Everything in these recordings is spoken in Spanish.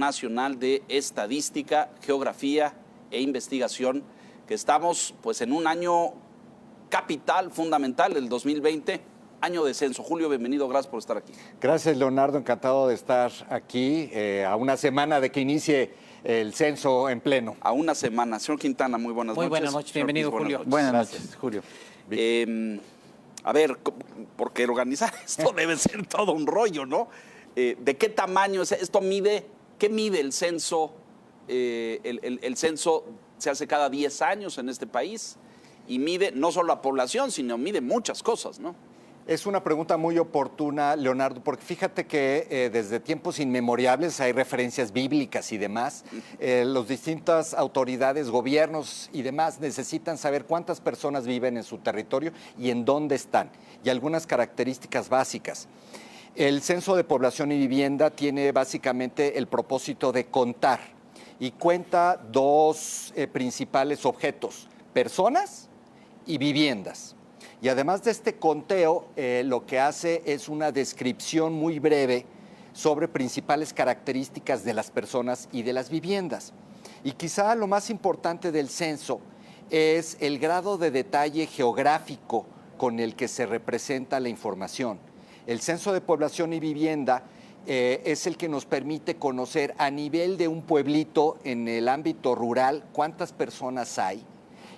Nacional de Estadística, Geografía e Investigación, que estamos pues en un año capital, fundamental, el 2020, año de censo. Julio, bienvenido, gracias por estar aquí. Gracias, Leonardo, encantado de estar aquí a una semana de que inicie el censo en pleno. A una semana. Señor Quintana, muy buenas noches. Muy buenas noches, bienvenido, Julio. Buenas noches, Julio. A ver, porque organizar esto debe ser todo un rollo, ¿no? ¿De qué tamaño es esto? ¿Qué mide el censo? El censo se hace cada 10 años en este país y mide no solo la población, sino mide muchas cosas, ¿no? Es una pregunta muy oportuna, Leonardo, porque fíjate que desde tiempos inmemorables hay referencias bíblicas y demás. Las distintas autoridades, gobiernos y demás necesitan saber cuántas personas viven en su territorio y en dónde están, y algunas características básicas. El Censo de Población y Vivienda tiene básicamente el propósito de contar y cuenta dos principales objetos: personas y viviendas. Y además de este conteo, lo que hace es una descripción muy breve sobre principales características de las personas y de las viviendas. Y quizá lo más importante del censo es el grado de detalle geográfico con el que se representa la información. El Censo de Población y Vivienda es el que nos permite conocer a nivel de un pueblito en el ámbito rural cuántas personas hay,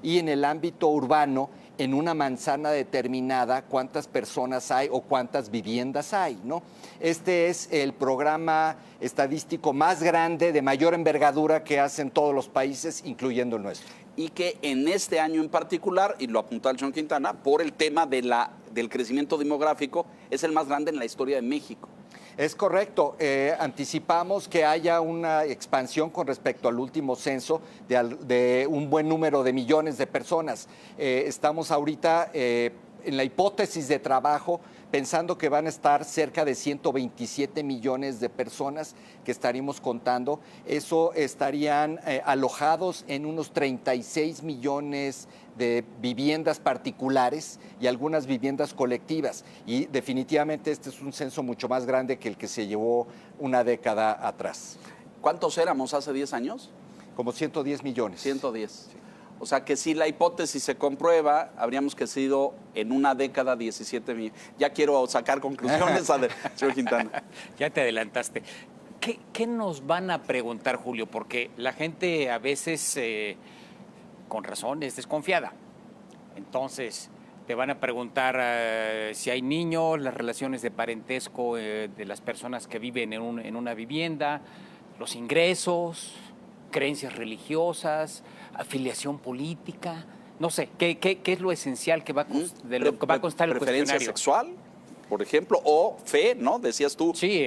y en el ámbito urbano, en una manzana determinada, cuántas personas hay o cuántas viviendas hay, ¿no? Este es el programa estadístico más grande, de mayor envergadura, que hacen todos los países, incluyendo el nuestro. Y que en este año en particular, y lo apuntó el señor Quintana, por el tema del crecimiento demográfico, es el más grande en la historia de México. Es correcto. Anticipamos que haya una expansión con respecto al último censo de un buen número de millones de personas. Estamos ahorita en la hipótesis de trabajo pensando que van a estar cerca de 127 millones de personas que estaríamos contando. Eso estarían alojados en unos 36 millones de viviendas particulares y algunas viviendas colectivas. Y definitivamente este es un censo mucho más grande que el que se llevó una década atrás. ¿Cuántos éramos hace 10 años? Como 110 millones. 110. Sí. O sea que si la hipótesis se comprueba, habríamos crecido en una década 17 millones. Ya quiero sacar conclusiones, señor Quintana. Ya te adelantaste. ¿Qué nos van a preguntar, Julio? Porque la gente a veces, con razón, es desconfiada. Entonces, te van a preguntar si hay niños, las relaciones de parentesco de las personas que viven en una vivienda, los ingresos, creencias religiosas, afiliación política, no sé, ¿qué es lo esencial de lo que va a constar el cuestionario? ¿Preferencia sexual, por ejemplo, o fe, ¿no? Decías tú. Sí,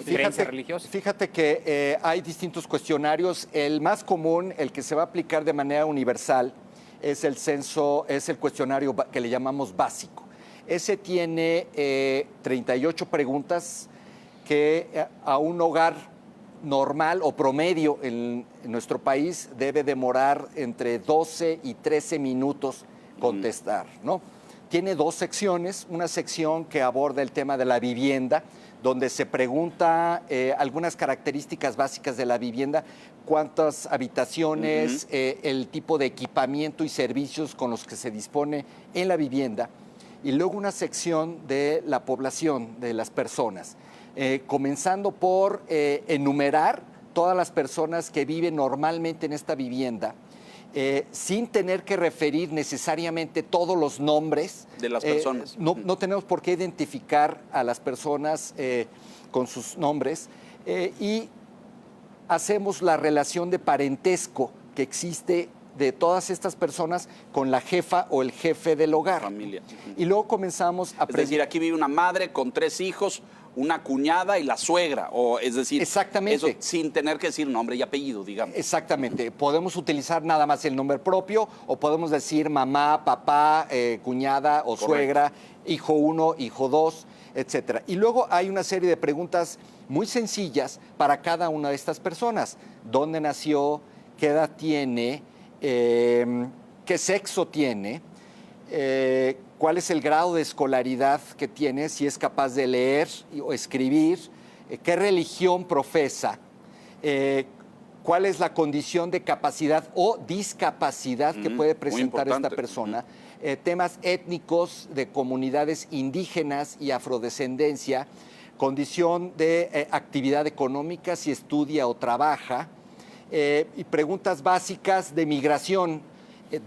creencia religiosa. Fíjate que hay distintos cuestionarios. El más común, el que se va a aplicar de manera universal, es el cuestionario que le llamamos básico. Ese tiene 38 preguntas que a un hogar normal o promedio en nuestro país debe demorar entre 12 y 13 minutos contestar, ¿no? Tiene dos secciones, una sección que aborda el tema de la vivienda, donde se pregunta algunas características básicas de la vivienda, cuántas habitaciones, el tipo de equipamiento y servicios con los que se dispone en la vivienda, y luego una sección de la población, de las personas. Comenzando por enumerar todas las personas que viven normalmente en esta vivienda, sin tener que referir necesariamente todos los nombres de las personas. No tenemos por qué identificar a las personas con sus nombres, y hacemos la relación de parentesco que existe de todas estas personas con la jefa o el jefe del hogar. Familia. Y luego comenzamos a... Es decir, aquí vive una madre con 3 hijos, una cuñada y la suegra, o es decir, exactamente, eso sin tener que decir nombre y apellido, digamos. Exactamente, podemos utilizar nada más el nombre propio, o podemos decir mamá, papá, cuñada o correcto, suegra, hijo 1, hijo 2, etcétera. Y luego hay una serie de preguntas muy sencillas para cada una de estas personas: ¿dónde nació? ¿Qué edad tiene? ¿Qué sexo tiene? ¿Cuál es el grado de escolaridad que tiene? Si es capaz de leer o escribir. ¿Qué religión profesa? cuál es la condición de capacidad o discapacidad que puede presentar esta importante. persona, temas étnicos de comunidades indígenas y afrodescendencia, condición de actividad económica, si estudia o trabaja, y preguntas básicas de migración,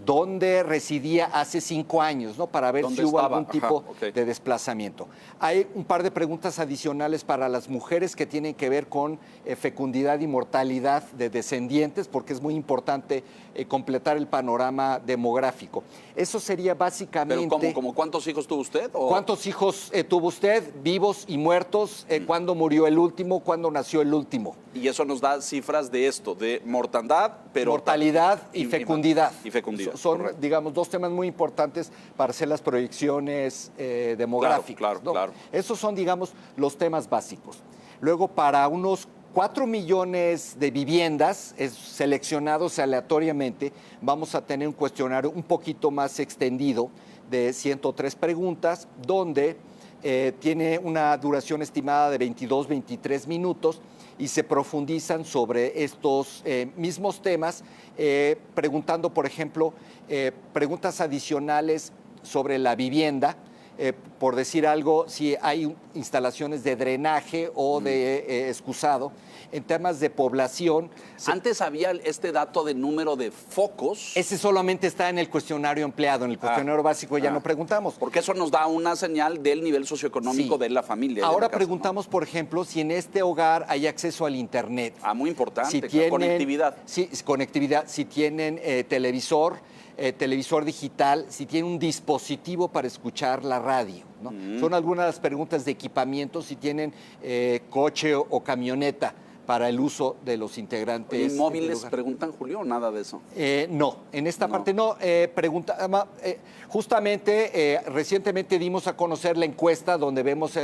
dónde residía hace 5 años, ¿no? Para ver ¿Dónde si hubo estaba? algún Ajá, tipo ok. de desplazamiento. Hay un par de preguntas adicionales para las mujeres que tienen que ver con fecundidad y mortalidad de descendientes, porque es muy importante completar el panorama demográfico. Eso sería básicamente... Pero ¿cómo cuántos hijos tuvo usted? ¿O? ¿Cuántos hijos tuvo usted, vivos y muertos? ¿Cuándo murió el último? ¿Cuándo nació el último? Y eso nos da cifras de esto, de mortandad, pero... Mortalidad y fecundidad. Y fecundidad, Son, correcto. digamos, dos temas muy importantes para hacer las proyecciones demográficas. Claro, ¿no? claro. Esos son, digamos, los temas básicos. Luego, para unos 4 millones de viviendas seleccionados aleatoriamente, vamos a tener un cuestionario un poquito más extendido de 103 preguntas, donde tiene una duración estimada de 22, 23 minutos y se profundizan sobre estos mismos temas, preguntando, por ejemplo, preguntas adicionales sobre la vivienda, por decir algo, si hay instalaciones de drenaje o de excusado. En temas de población, Antes había este dato de número de focos, ese solamente está en el cuestionario empleado, en el cuestionario básico ya no preguntamos. porque eso nos da una señal del nivel socioeconómico Sí. de la familia. de la Ahora casa, preguntamos, por ejemplo, si en este hogar hay acceso al Internet. ¿no? Muy importante, Si claro, tienen, conectividad. Sí, conectividad. Si tienen televisor digital, si tienen un dispositivo para escuchar la radio, ¿no? Son algunas de las preguntas de equipamiento, si tienen coche o camioneta para el uso de los integrantes. ¿Y del móviles hogar. preguntan, Julio, o nada de eso? No, en esta No. parte no. Justamente recientemente dimos a conocer la encuesta donde vemos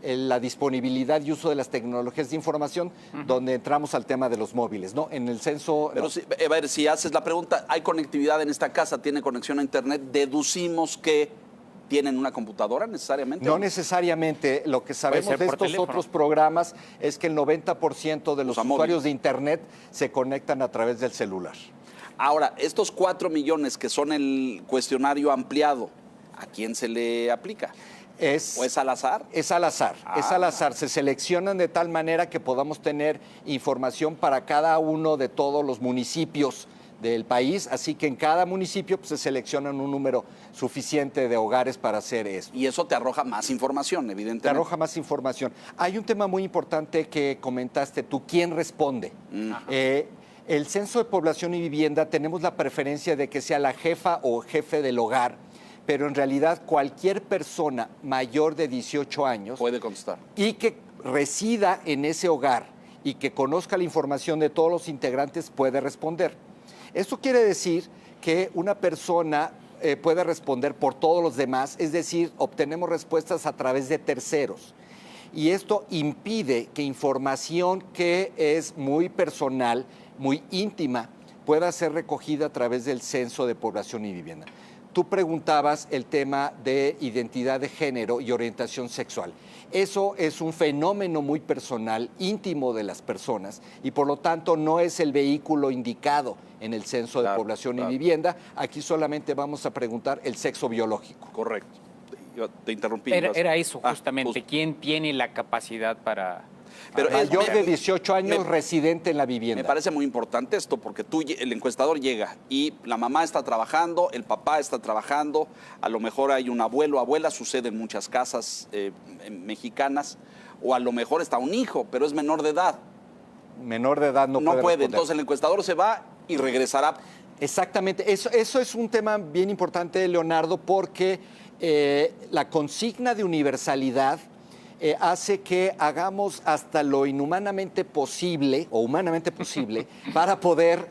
la disponibilidad y uso de las tecnologías de información, donde entramos al tema de los móviles, ¿no? En el censo. Pero no. si, a ver, si haces la pregunta, ¿hay conectividad en esta casa? ¿Tiene conexión a Internet? ¿Deducimos que tienen una computadora necesariamente? No necesariamente. Lo que sabemos ser de por estos teléfono. otros programas es que el 90% de los O sea, móvil. usuarios de Internet se conectan a través del celular. Ahora, estos 4 millones que son el cuestionario ampliado, ¿a quién se le aplica? ¿O es al azar? Es al azar, es al azar. Se seleccionan de tal manera que podamos tener información para cada uno de todos los municipios del país, así que en cada municipio pues, se seleccionan un número suficiente de hogares para hacer eso. Y eso te arroja más información, evidentemente. Te arroja más información. Hay un tema muy importante que comentaste tú, ¿quién responde? El Censo de Población y Vivienda tenemos la preferencia de que sea la jefa o jefe del hogar, pero en realidad cualquier persona mayor de 18 años Puede contestar. y que resida en ese hogar y que conozca la información de todos los integrantes puede responder. Esto quiere decir que una persona puede responder por todos los demás, es decir, obtenemos respuestas a través de terceros. Y esto impide que información que es muy personal, muy íntima, pueda ser recogida a través del Censo de Población y Vivienda. Tú preguntabas el tema de identidad de género y orientación sexual. Eso es un fenómeno muy personal, íntimo de las personas, y por lo tanto no es el vehículo indicado en el Censo de Claro, Población claro. y Vivienda. Aquí solamente vamos a preguntar el sexo biológico. Correcto. Yo te interrumpí. Era eso Ah, justamente. justo. ¿Quién tiene la capacidad para...? Pero Mayor me- de 18 años me- residente en la vivienda. Me parece muy importante esto porque el encuestador llega y la mamá está trabajando, el papá está trabajando, a lo mejor hay un abuelo, abuela, sucede en muchas casas mexicanas, o a lo mejor está un hijo, pero es menor de edad. Menor de edad no, No puede, responder. entonces el encuestador se va y regresará. Exactamente, eso es un tema bien importante, Leonardo, porque la consigna de universalidad hace que hagamos hasta lo inhumanamente posible o humanamente posible para poder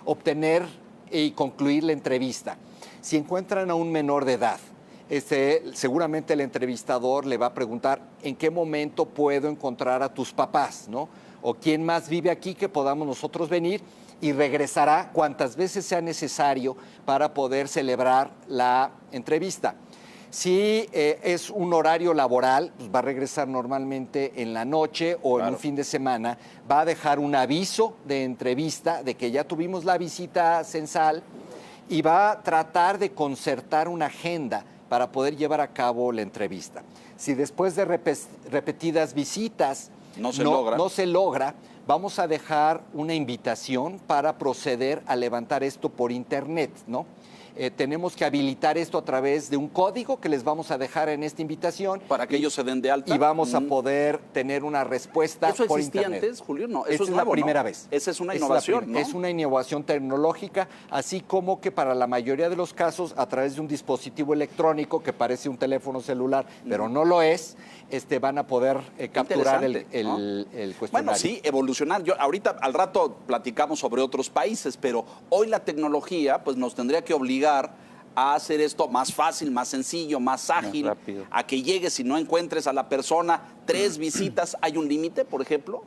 obtener y concluir la entrevista. Si encuentran a un menor de edad, seguramente el entrevistador le va a preguntar en qué momento puedo encontrar a tus papás, ¿no? O quién más vive aquí que podamos nosotros venir, y regresará cuantas veces sea necesario para poder celebrar la entrevista. Si es un horario laboral, pues va a regresar normalmente en la noche o en Claro. un fin de semana, va a dejar un aviso de entrevista de que ya tuvimos la visita censal y va a tratar de concertar una agenda para poder llevar a cabo la entrevista. Si después de repetidas visitas No se logra. vamos a dejar una invitación para proceder a levantar esto por internet, ¿no? Tenemos que habilitar esto a través de un código que les vamos a dejar en esta invitación. Para que ellos se den de alta. Y vamos a poder tener una respuesta ¿Eso por existía internet. antes, Julio? No, eso Esta es es nuevo, la primera ¿no? vez. Esa es una Esta innovación, ¿no? Es una innovación tecnológica, así como que para la mayoría de los casos, a través de un dispositivo electrónico que parece un teléfono celular, pero no lo es, van a poder capturar Interesante, ¿no? el cuestionario. Bueno, sí, evolucionar. Ahorita al rato platicamos sobre otros países, pero hoy la tecnología pues nos tendría que obligar a hacer esto más fácil, más sencillo, más ágil, rápido. a que llegues y no encuentres a la persona 3 visitas. ¿Hay un límite, por ejemplo?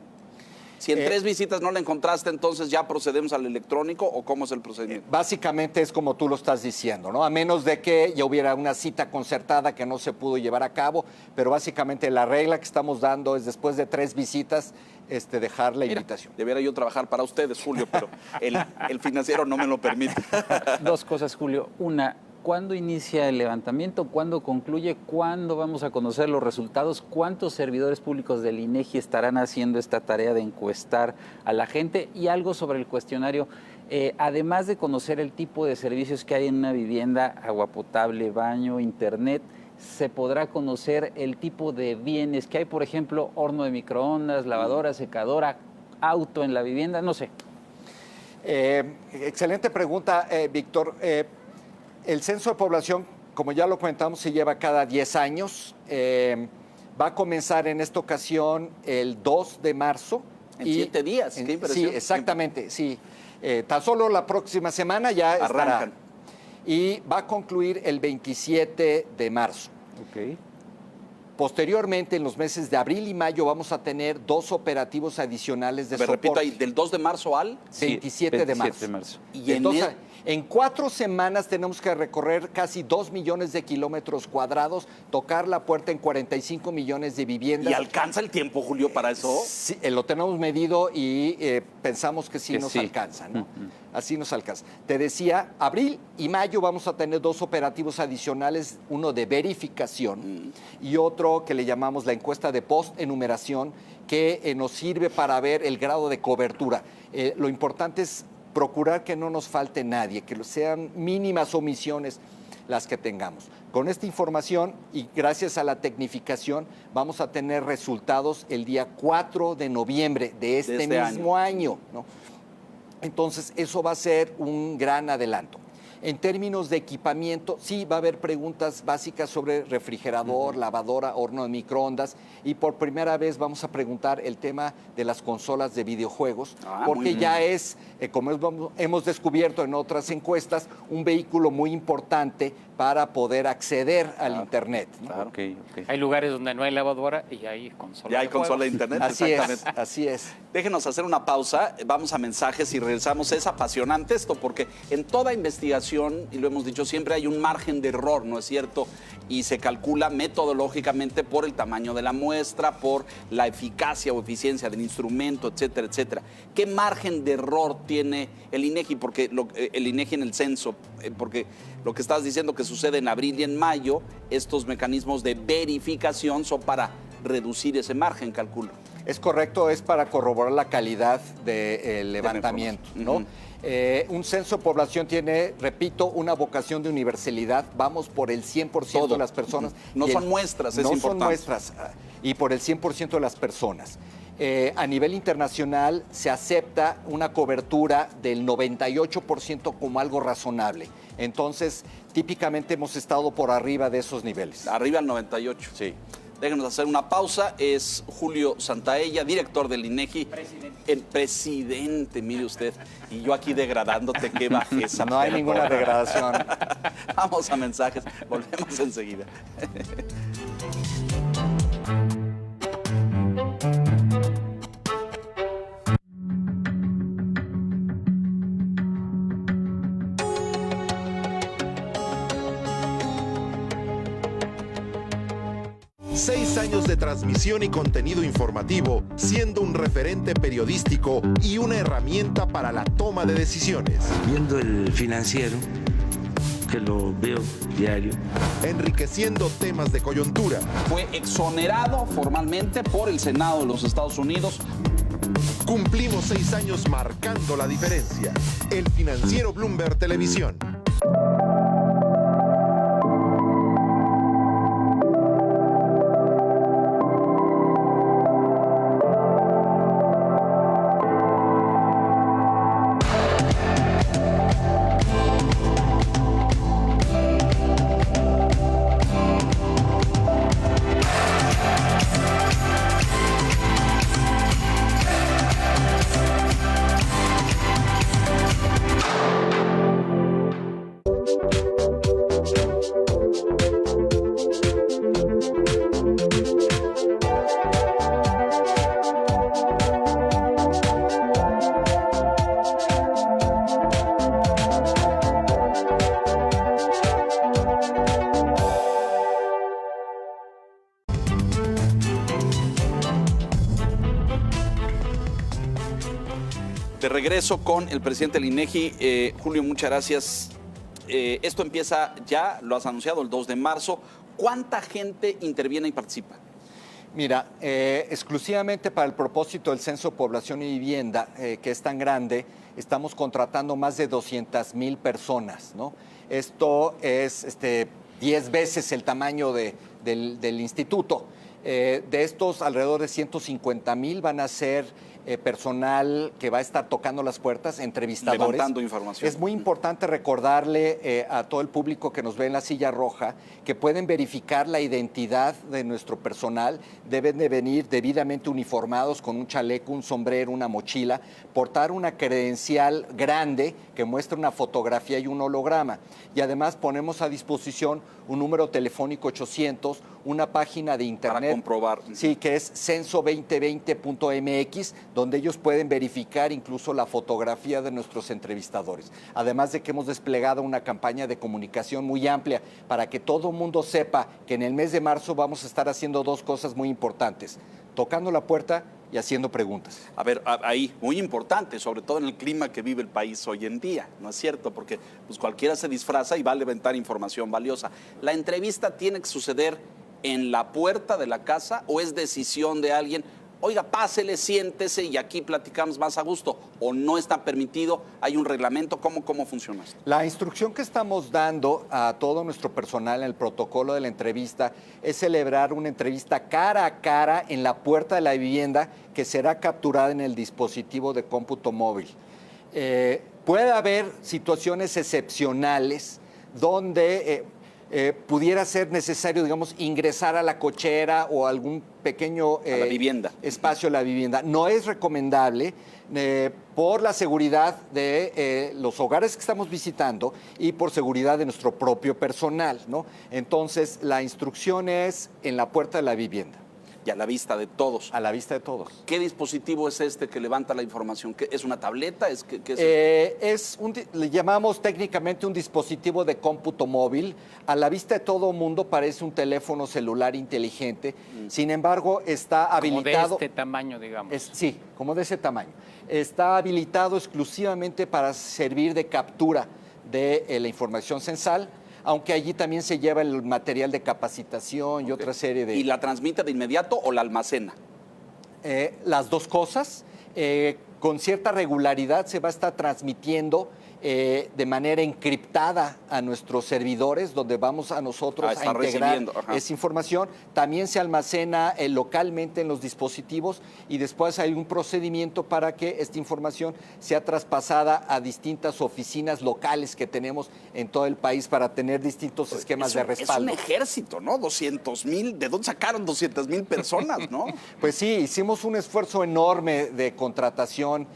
Si en 3 visitas no la encontraste, entonces ya procedemos al electrónico, ¿o cómo es el procedimiento? Básicamente es como tú lo estás diciendo, ¿no? A menos de que ya hubiera una cita concertada que no se pudo llevar a cabo, pero básicamente la regla que estamos dando es después de 3 visitas, dejar la invitación. Debería yo trabajar para ustedes, Julio, pero el financiero no me lo permite. Dos cosas, Julio. Una, ¿cuándo inicia el levantamiento? ¿Cuándo concluye? ¿Cuándo vamos a conocer los resultados? ¿Cuántos servidores públicos del INEGI estarán haciendo esta tarea de encuestar a la gente? Y algo sobre el cuestionario. Además de conocer el tipo de servicios que hay en una vivienda, agua potable, baño, internet, se podrá conocer el tipo de bienes que hay, por ejemplo, horno de microondas, lavadora, secadora, auto en la vivienda, no sé. Excelente pregunta, Víctor. El censo de población, como ya lo comentamos, se lleva cada 10 años. Va a comenzar en esta ocasión el 2 de marzo. En 7 días, qué impresión. Sí, exactamente, sí. Tan solo la próxima semana ya Arrancan. estará. Y va a concluir el 27 de marzo. Ok. Posteriormente, en los meses de abril y mayo, vamos a tener 2 operativos adicionales de Me soporte. repito ahí, del 2 de marzo al... 27 de marzo. Y Entonces, en en 4 semanas tenemos que recorrer casi 2 millones de kilómetros cuadrados, tocar la puerta en 45 millones de viviendas. ¿Y alcanza el tiempo, Julio, para eso? Sí, lo tenemos medido y pensamos que sí Que nos sí. alcanza, ¿no? Así nos alcanza. Te decía, abril y mayo vamos a tener 2 operativos adicionales, uno de verificación y otro que le llamamos la encuesta de post-enumeración, que nos sirve para ver el grado de cobertura. Lo importante es procurar que no nos falte nadie, que sean mínimas omisiones las que tengamos. Con esta información y gracias a la tecnificación vamos a tener resultados el día 4 de noviembre de este mismo año, ¿no? Entonces, eso va a ser un gran adelanto. En términos de equipamiento, sí va a haber preguntas básicas sobre refrigerador, lavadora, horno de microondas, y por primera vez vamos a preguntar el tema de las consolas de videojuegos, porque ya es, como hemos descubierto en otras encuestas, un vehículo muy importante para poder acceder al Internet, ¿no? Claro. Okay. Hay lugares donde no hay lavadora y hay consola. Ya hay de consola de juegos. internet, Así es, exactamente. así es. Déjenos hacer una pausa, vamos a mensajes y regresamos. Es apasionante esto porque en toda investigación, y lo hemos dicho siempre, hay un margen de error, ¿no es cierto? Y se calcula metodológicamente por el tamaño de la muestra, por la eficacia o eficiencia del instrumento, etcétera, etcétera. ¿Qué margen de error tiene el INEGI? Porque el INEGI en el censo, porque lo que estás diciendo que sucede en abril y en mayo, estos mecanismos de verificación son para reducir ese margen, calculo. Es correcto, es para corroborar la calidad del levantamiento, ¿no? Un censo de población tiene, repito, una vocación de universalidad. Vamos por el 100% de las personas. No Y son muestras, es no importante. son muestras, y por el 100% de las personas. A nivel internacional se acepta una cobertura del 98% como algo razonable. Entonces, típicamente hemos estado por arriba de esos niveles. Arriba al 98. Sí. Déjenos hacer una pausa. Es Julio Santaella, director del INEGI. El presidente, mire usted. Y yo aquí degradándote, qué bajeza. No hay ninguna degradación. Vamos a mensajes. Volvemos enseguida. años de transmisión y contenido informativo, siendo un referente periodístico y una herramienta para la toma de decisiones. Viendo El Financiero, que lo veo diario. Enriqueciendo temas de coyuntura. Fue exonerado formalmente por el Senado de los Estados Unidos. Cumplimos 6 años marcando la diferencia. El Financiero Bloomberg Televisión. De regreso con el presidente del INEGI. Julio, muchas gracias. Esto empieza ya, lo has anunciado, el 2 de marzo. ¿Cuánta gente interviene y participa? Mira, exclusivamente para el propósito del Censo de Población y Vivienda, que es tan grande, estamos contratando más de 200,000 personas, ¿no? Esto es 10 veces el tamaño del instituto. De estos, alrededor de 150,000 van a ser personal que va a estar tocando las puertas, entrevistadores. Levantando información. Es muy importante recordarle a todo el público que nos ve en la silla roja que pueden verificar la identidad de nuestro personal. Deben de venir debidamente uniformados con un chaleco, un sombrero, una mochila, portar una credencial grande que muestre una fotografía y un holograma. Y además ponemos a disposición un número telefónico 800, una página de internet. Para comprobar. Sí, que es censo2020.mx, donde ellos pueden verificar incluso la fotografía de nuestros entrevistadores. Además de que hemos desplegado una campaña de comunicación muy amplia para que todo el mundo sepa que en el mes de marzo vamos a estar haciendo dos cosas muy importantes: tocando la puerta y haciendo preguntas. A ver, ahí, muy importante, sobre todo en el clima que vive el país hoy en día, ¿no es cierto? Porque pues, cualquiera se disfraza y va a levantar información valiosa. ¿La entrevista tiene que suceder en la puerta de la casa o es decisión de alguien? Oiga, pásele, siéntese y aquí platicamos más a gusto. ¿O no está permitido? ¿Hay un reglamento? ¿Cómo funciona esto? La instrucción que estamos dando a todo nuestro personal en el protocolo de la entrevista es celebrar una entrevista cara a cara en la puerta de la vivienda que será capturada en el dispositivo de cómputo móvil. Puede haber situaciones excepcionales donde pudiera ser necesario, digamos, ingresar a la cochera o algún pequeño A la vivienda. espacio de la vivienda. No es recomendable por la seguridad de los hogares que estamos visitando y por seguridad de nuestro propio personal, ¿no? Entonces, la instrucción es en la puerta de la vivienda. Y a la vista de todos. A la vista de todos. ¿Qué dispositivo es este que levanta la información? ¿Es una tableta? Le llamamos técnicamente un dispositivo de cómputo móvil. A la vista de todo mundo parece un teléfono celular inteligente. Sin embargo, está habilitado. Como de este tamaño, digamos. Sí, como de ese tamaño. Está habilitado exclusivamente para servir de captura de la información censal, aunque allí también se lleva el material de capacitación y otra serie de... ¿Y la transmite de inmediato o la almacena? Las dos cosas. Con cierta regularidad se va a estar transmitiendo de manera encriptada a nuestros servidores, donde vamos a nosotros a integrar esa información. También se almacena localmente en los dispositivos y después hay un procedimiento para que esta información sea traspasada a distintas oficinas locales que tenemos en todo el país para tener distintos esquemas de respaldo. Es un ejército, ¿no? 200,000. ¿De dónde sacaron 200,000 personas, no? Pues sí, hicimos un esfuerzo enorme de contratación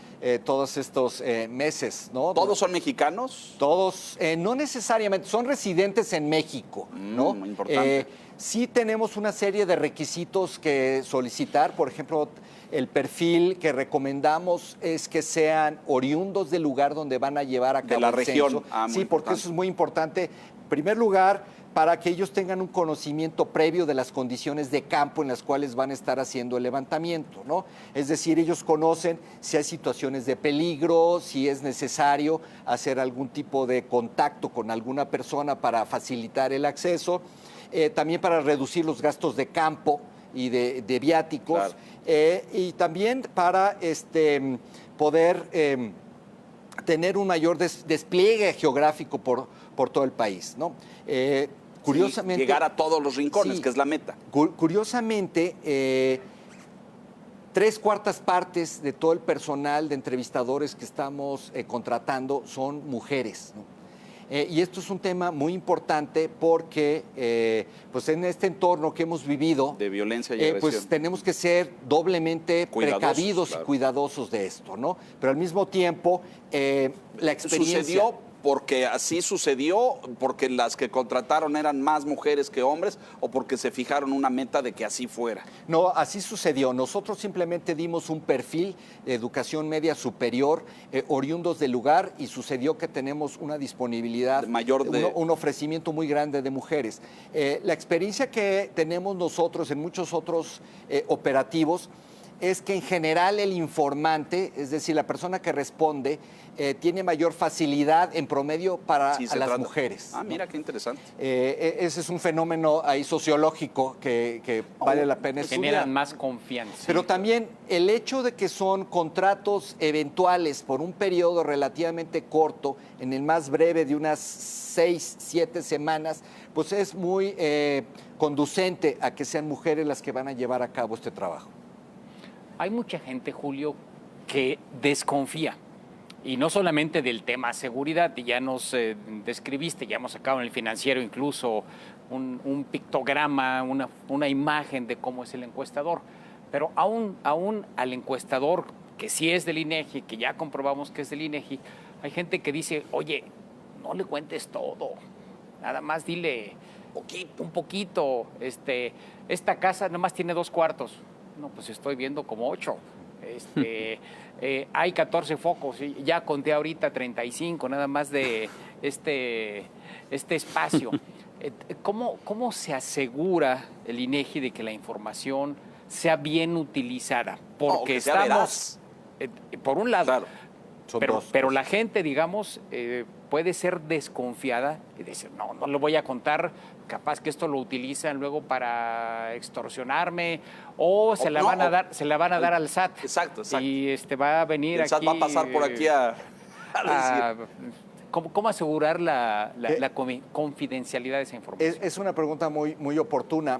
todos estos meses, ¿no? ¿Todos son mexicanos? Todos, no necesariamente, son residentes en México, ¿no? Muy importante. Sí tenemos una serie de requisitos que solicitar, por ejemplo, el perfil que recomendamos es que sean oriundos del lugar donde van a llevar a cabo de la el región. censo. Muy sí, porque importante. eso es muy importante En primer lugar, para que ellos tengan un conocimiento previo de las condiciones de campo en las cuales van a estar haciendo el levantamiento, ¿no? Es decir, ellos conocen si hay situaciones de peligro, si es necesario hacer algún tipo de contacto con alguna persona para facilitar el acceso, también para reducir los gastos de campo y de viáticos, Claro. Y también para poder tener un mayor despliegue geográfico por todo el país, ¿no? Curiosamente, llegar a todos los rincones, sí, que es la meta. Curiosamente, 3/4 partes de todo el personal de entrevistadores que estamos contratando son mujeres, ¿no? Y esto es un tema muy importante porque pues en este entorno que hemos vivido, De violencia y agresión. pues tenemos que ser doblemente Cuidadosos, precavidos claro. y cuidadosos de esto, ¿no? Pero al mismo tiempo, la experiencia... ¿Sucedió porque así sucedió, porque las que contrataron eran más mujeres que hombres, o porque se fijaron una meta de que así fuera? No, así sucedió. Nosotros simplemente dimos un perfil de educación media superior, oriundos del lugar, y sucedió que tenemos una disponibilidad, un ofrecimiento muy grande de mujeres. La experiencia que tenemos nosotros en muchos otros operativos es que en general el informante, es decir, la persona que responde, tiene mayor facilidad en promedio para las mujeres. Ah, mira, qué interesante. Ese es un fenómeno ahí sociológico que vale la pena estudiar. Generan más confianza. Pero también el hecho de que son contratos eventuales por un periodo relativamente corto, en el más breve de unas 6, 7 semanas, pues es muy conducente a que sean mujeres las que van a llevar a cabo este trabajo. Hay mucha gente, Julio, que desconfía. Y no solamente del tema seguridad, ya nos describiste, ya hemos sacado en el Financiero incluso un pictograma, una imagen de cómo es el encuestador. Pero aún al encuestador, que sí es del INEGI, que ya comprobamos que es del INEGI, hay gente que dice, oye, no le cuentes todo, nada más dile un poquito. Esta casa nada más tiene 2 cuartos. No, pues estoy viendo como 8. Hay 14 focos, y ya conté ahorita 35, nada más de este espacio. ¿Cómo se asegura el INEGI de que la información sea bien utilizada? Porque que sea estamos, por un lado, Claro. pero la gente, digamos, puede ser desconfiada y decir, no le voy a contar, capaz que esto lo utilizan luego para extorsionarme, o se la van a dar al SAT. Exacto. Y va a venir El SAT aquí. va a pasar por aquí a decir. ¿Cómo asegurar la confidencialidad de esa información? Es una pregunta muy oportuna.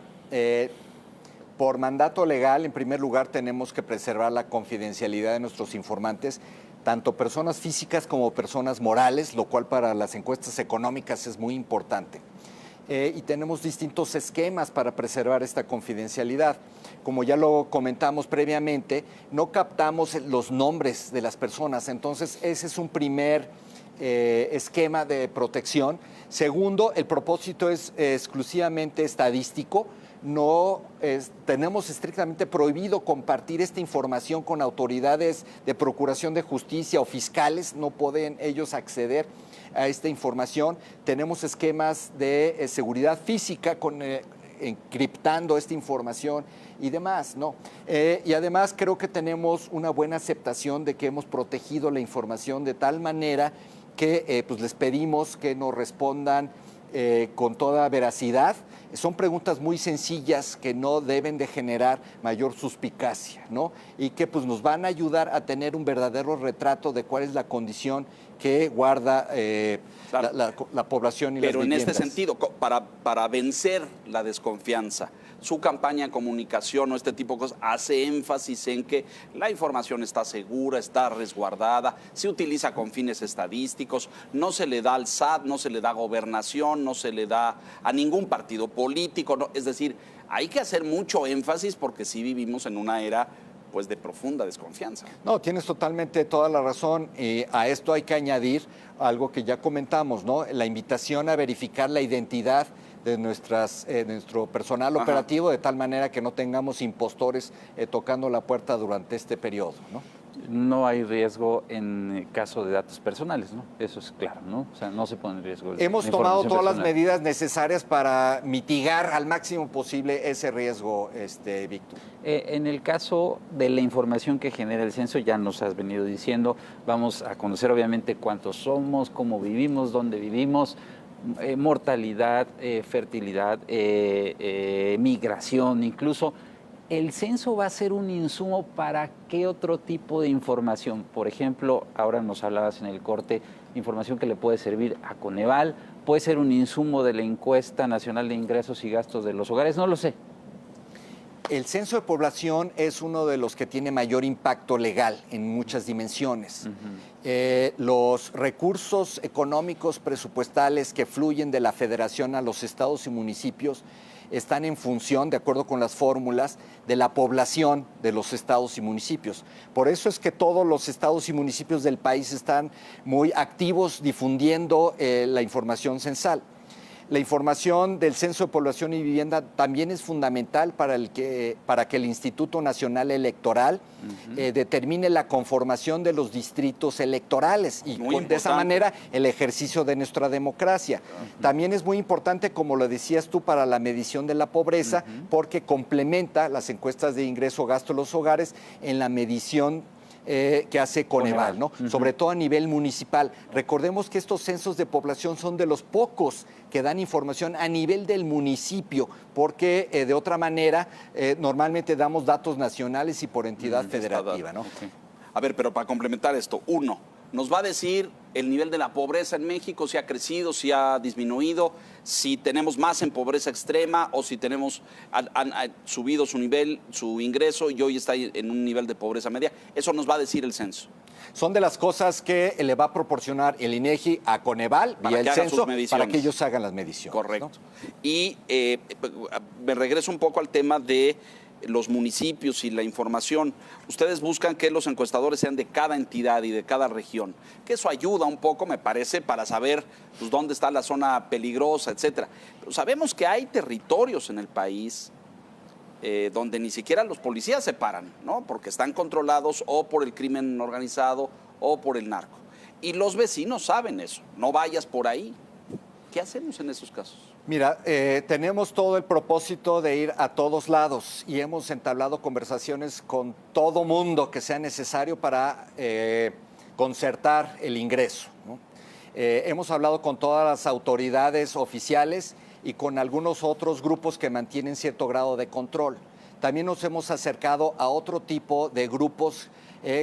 Por mandato legal, en primer lugar, tenemos que preservar la confidencialidad de nuestros informantes, tanto personas físicas como personas morales, lo cual para las encuestas económicas es muy importante. Y tenemos distintos esquemas para preservar esta confidencialidad. Como ya lo comentamos previamente, no captamos los nombres de las personas, entonces ese es un primer esquema de protección. Segundo, el propósito es exclusivamente estadístico. Tenemos estrictamente prohibido compartir esta información con autoridades de procuración de justicia o fiscales, no pueden ellos acceder a esta información. Tenemos esquemas de seguridad física encriptando esta información y demás, ¿no? Y además creo que tenemos una buena aceptación de que hemos protegido la información de tal manera que pues les pedimos que nos respondan con toda veracidad. Son preguntas muy sencillas que no deben de generar mayor suspicacia, ¿no? Y que pues nos van a ayudar a tener un verdadero retrato de cuál es la condición que guarda Claro. la población y las Pero en viviendas. este sentido, para vencer la desconfianza, su campaña de comunicación o este tipo de cosas hace énfasis en que la información está segura, está resguardada, se utiliza con fines estadísticos, no se le da al SAT, no se le da a Gobernación, no se le da a ningún partido político, ¿no? Es decir, hay que hacer mucho énfasis porque sí vivimos en una era pues de profunda desconfianza. No, tienes totalmente toda la razón. A esto hay que añadir algo que ya comentamos, ¿no? La invitación a verificar la identidad de nuestro personal operativo, de tal manera que no tengamos impostores tocando la puerta durante este periodo, ¿no? No hay riesgo en caso de datos personales, ¿no? Eso es claro, ¿no? O sea, no se pone en riesgo. Hemos la tomado información todas las personal. medidas necesarias para mitigar al máximo posible ese riesgo, Víctor. En el caso de la información que genera el censo, ya nos has venido diciendo, vamos a conocer obviamente cuántos somos, cómo vivimos, dónde vivimos, mortalidad, fertilidad, migración, incluso. ¿El censo va a ser un insumo para qué otro tipo de información? Por ejemplo, ahora nos hablabas en el corte, información que le puede servir a Coneval, puede ser un insumo de la encuesta nacional de ingresos y gastos de los hogares, no lo sé. El censo de población es uno de los que tiene mayor impacto legal en muchas dimensiones. Los recursos económicos presupuestales que fluyen de la federación a los estados y municipios están en función, de acuerdo con las fórmulas, de la población de los estados y municipios. Por eso es que todos los estados y municipios del país están muy activos difundiendo la información censal. La información del Censo de Población y Vivienda también es fundamental para que el Instituto Nacional Electoral determine la conformación de los distritos electorales y de esa manera el ejercicio de nuestra democracia. También es muy importante, como lo decías tú, para la medición de la pobreza, porque complementa las encuestas de ingreso-gasto de los hogares en la medición que hace Coneval, ¿no? Sobre todo a nivel municipal. Recordemos que estos censos de población son de los pocos que dan información a nivel del municipio, porque de otra manera normalmente damos datos nacionales y por entidad federativa, ¿no? Okay. A ver, pero para complementar esto, uno, nos va a decir el nivel de la pobreza en México, si ha crecido, si ha disminuido, si tenemos más en pobreza extrema o si tenemos han subido su nivel, su ingreso y hoy está en un nivel de pobreza media. Eso nos va a decir el censo. Son de las cosas que le va a proporcionar el INEGI a Coneval vía el censo para que ellos hagan las mediciones. Correcto. ¿No? Y me regreso un poco al tema de los municipios y la información. Ustedes buscan que los encuestadores sean de cada entidad y de cada región, que eso ayuda un poco, me parece, para saber pues, dónde está la zona peligrosa, etcétera. Pero sabemos que hay territorios en el país donde ni siquiera los policías se paran, ¿no? Porque están controlados o por el crimen organizado o por el narco. Y los vecinos saben eso, no vayas por ahí. ¿Qué hacemos en esos casos? Mira, tenemos todo el propósito de ir a todos lados y hemos entablado conversaciones con todo mundo que sea necesario para concertar el ingreso, ¿no? Hemos hablado con todas las autoridades oficiales y con algunos otros grupos que mantienen cierto grado de control. También nos hemos acercado a otro tipo de grupos,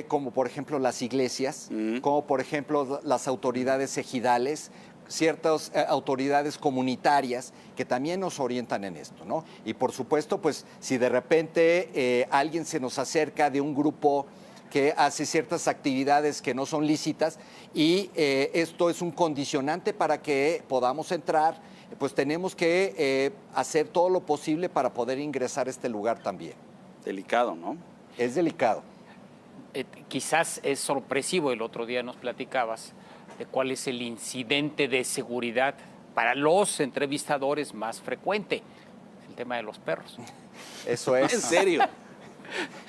como por ejemplo las iglesias, como por ejemplo las autoridades ejidales, ciertas autoridades comunitarias que también nos orientan en esto, ¿no? Y por supuesto, pues si de repente alguien se nos acerca de un grupo que hace ciertas actividades que no son lícitas y esto es un condicionante para que podamos entrar, pues tenemos que hacer todo lo posible para poder ingresar a este lugar también. Delicado, ¿no? Es delicado. Quizás es sorpresivo, el otro día nos platicabas de cuál es el incidente de seguridad para los entrevistadores más frecuente, el tema de los perros. Eso es. ¿En serio?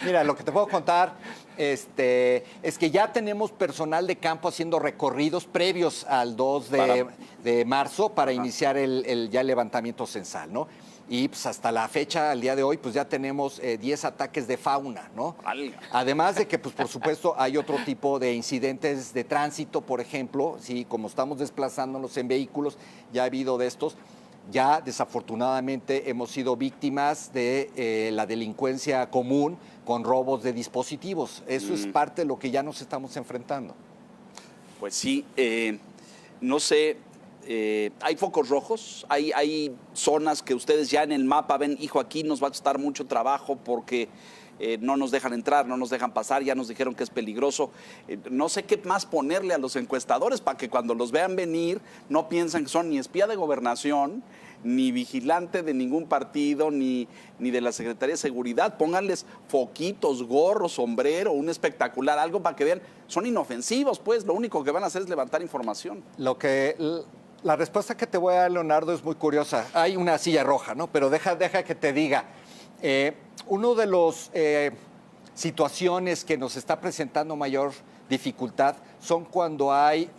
Mira, lo que te puedo contar es que ya tenemos personal de campo haciendo recorridos previos al 2 de marzo para iniciar el levantamiento censal, ¿no? Y pues hasta la fecha, al día de hoy, pues ya tenemos 10 ataques de fauna, ¿no? Valga. Además de que, pues por supuesto, hay otro tipo de incidentes de tránsito, por ejemplo, sí, como estamos desplazándonos en vehículos, ya ha habido de estos. Ya desafortunadamente hemos sido víctimas de la delincuencia común con robos de dispositivos. Eso es parte de lo que ya nos estamos enfrentando. Pues sí, no sé, hay focos rojos, hay zonas que ustedes ya en el mapa ven, hijo, aquí nos va a costar mucho trabajo porque no nos dejan entrar, no nos dejan pasar, ya nos dijeron que es peligroso. No sé qué más ponerle a los encuestadores para que cuando los vean venir no piensen que son ni espía de gobernación, ni vigilante de ningún partido, ni de la Secretaría de Seguridad. Pónganles foquitos, gorro, sombrero, un espectacular, algo para que vean. Son inofensivos, pues, lo único que van a hacer es levantar información. La respuesta que te voy a dar, Leonardo, es muy curiosa. Hay una silla roja, ¿no? Pero deja que te diga. Uno de los situaciones que nos está presentando mayor dificultad son cuando hay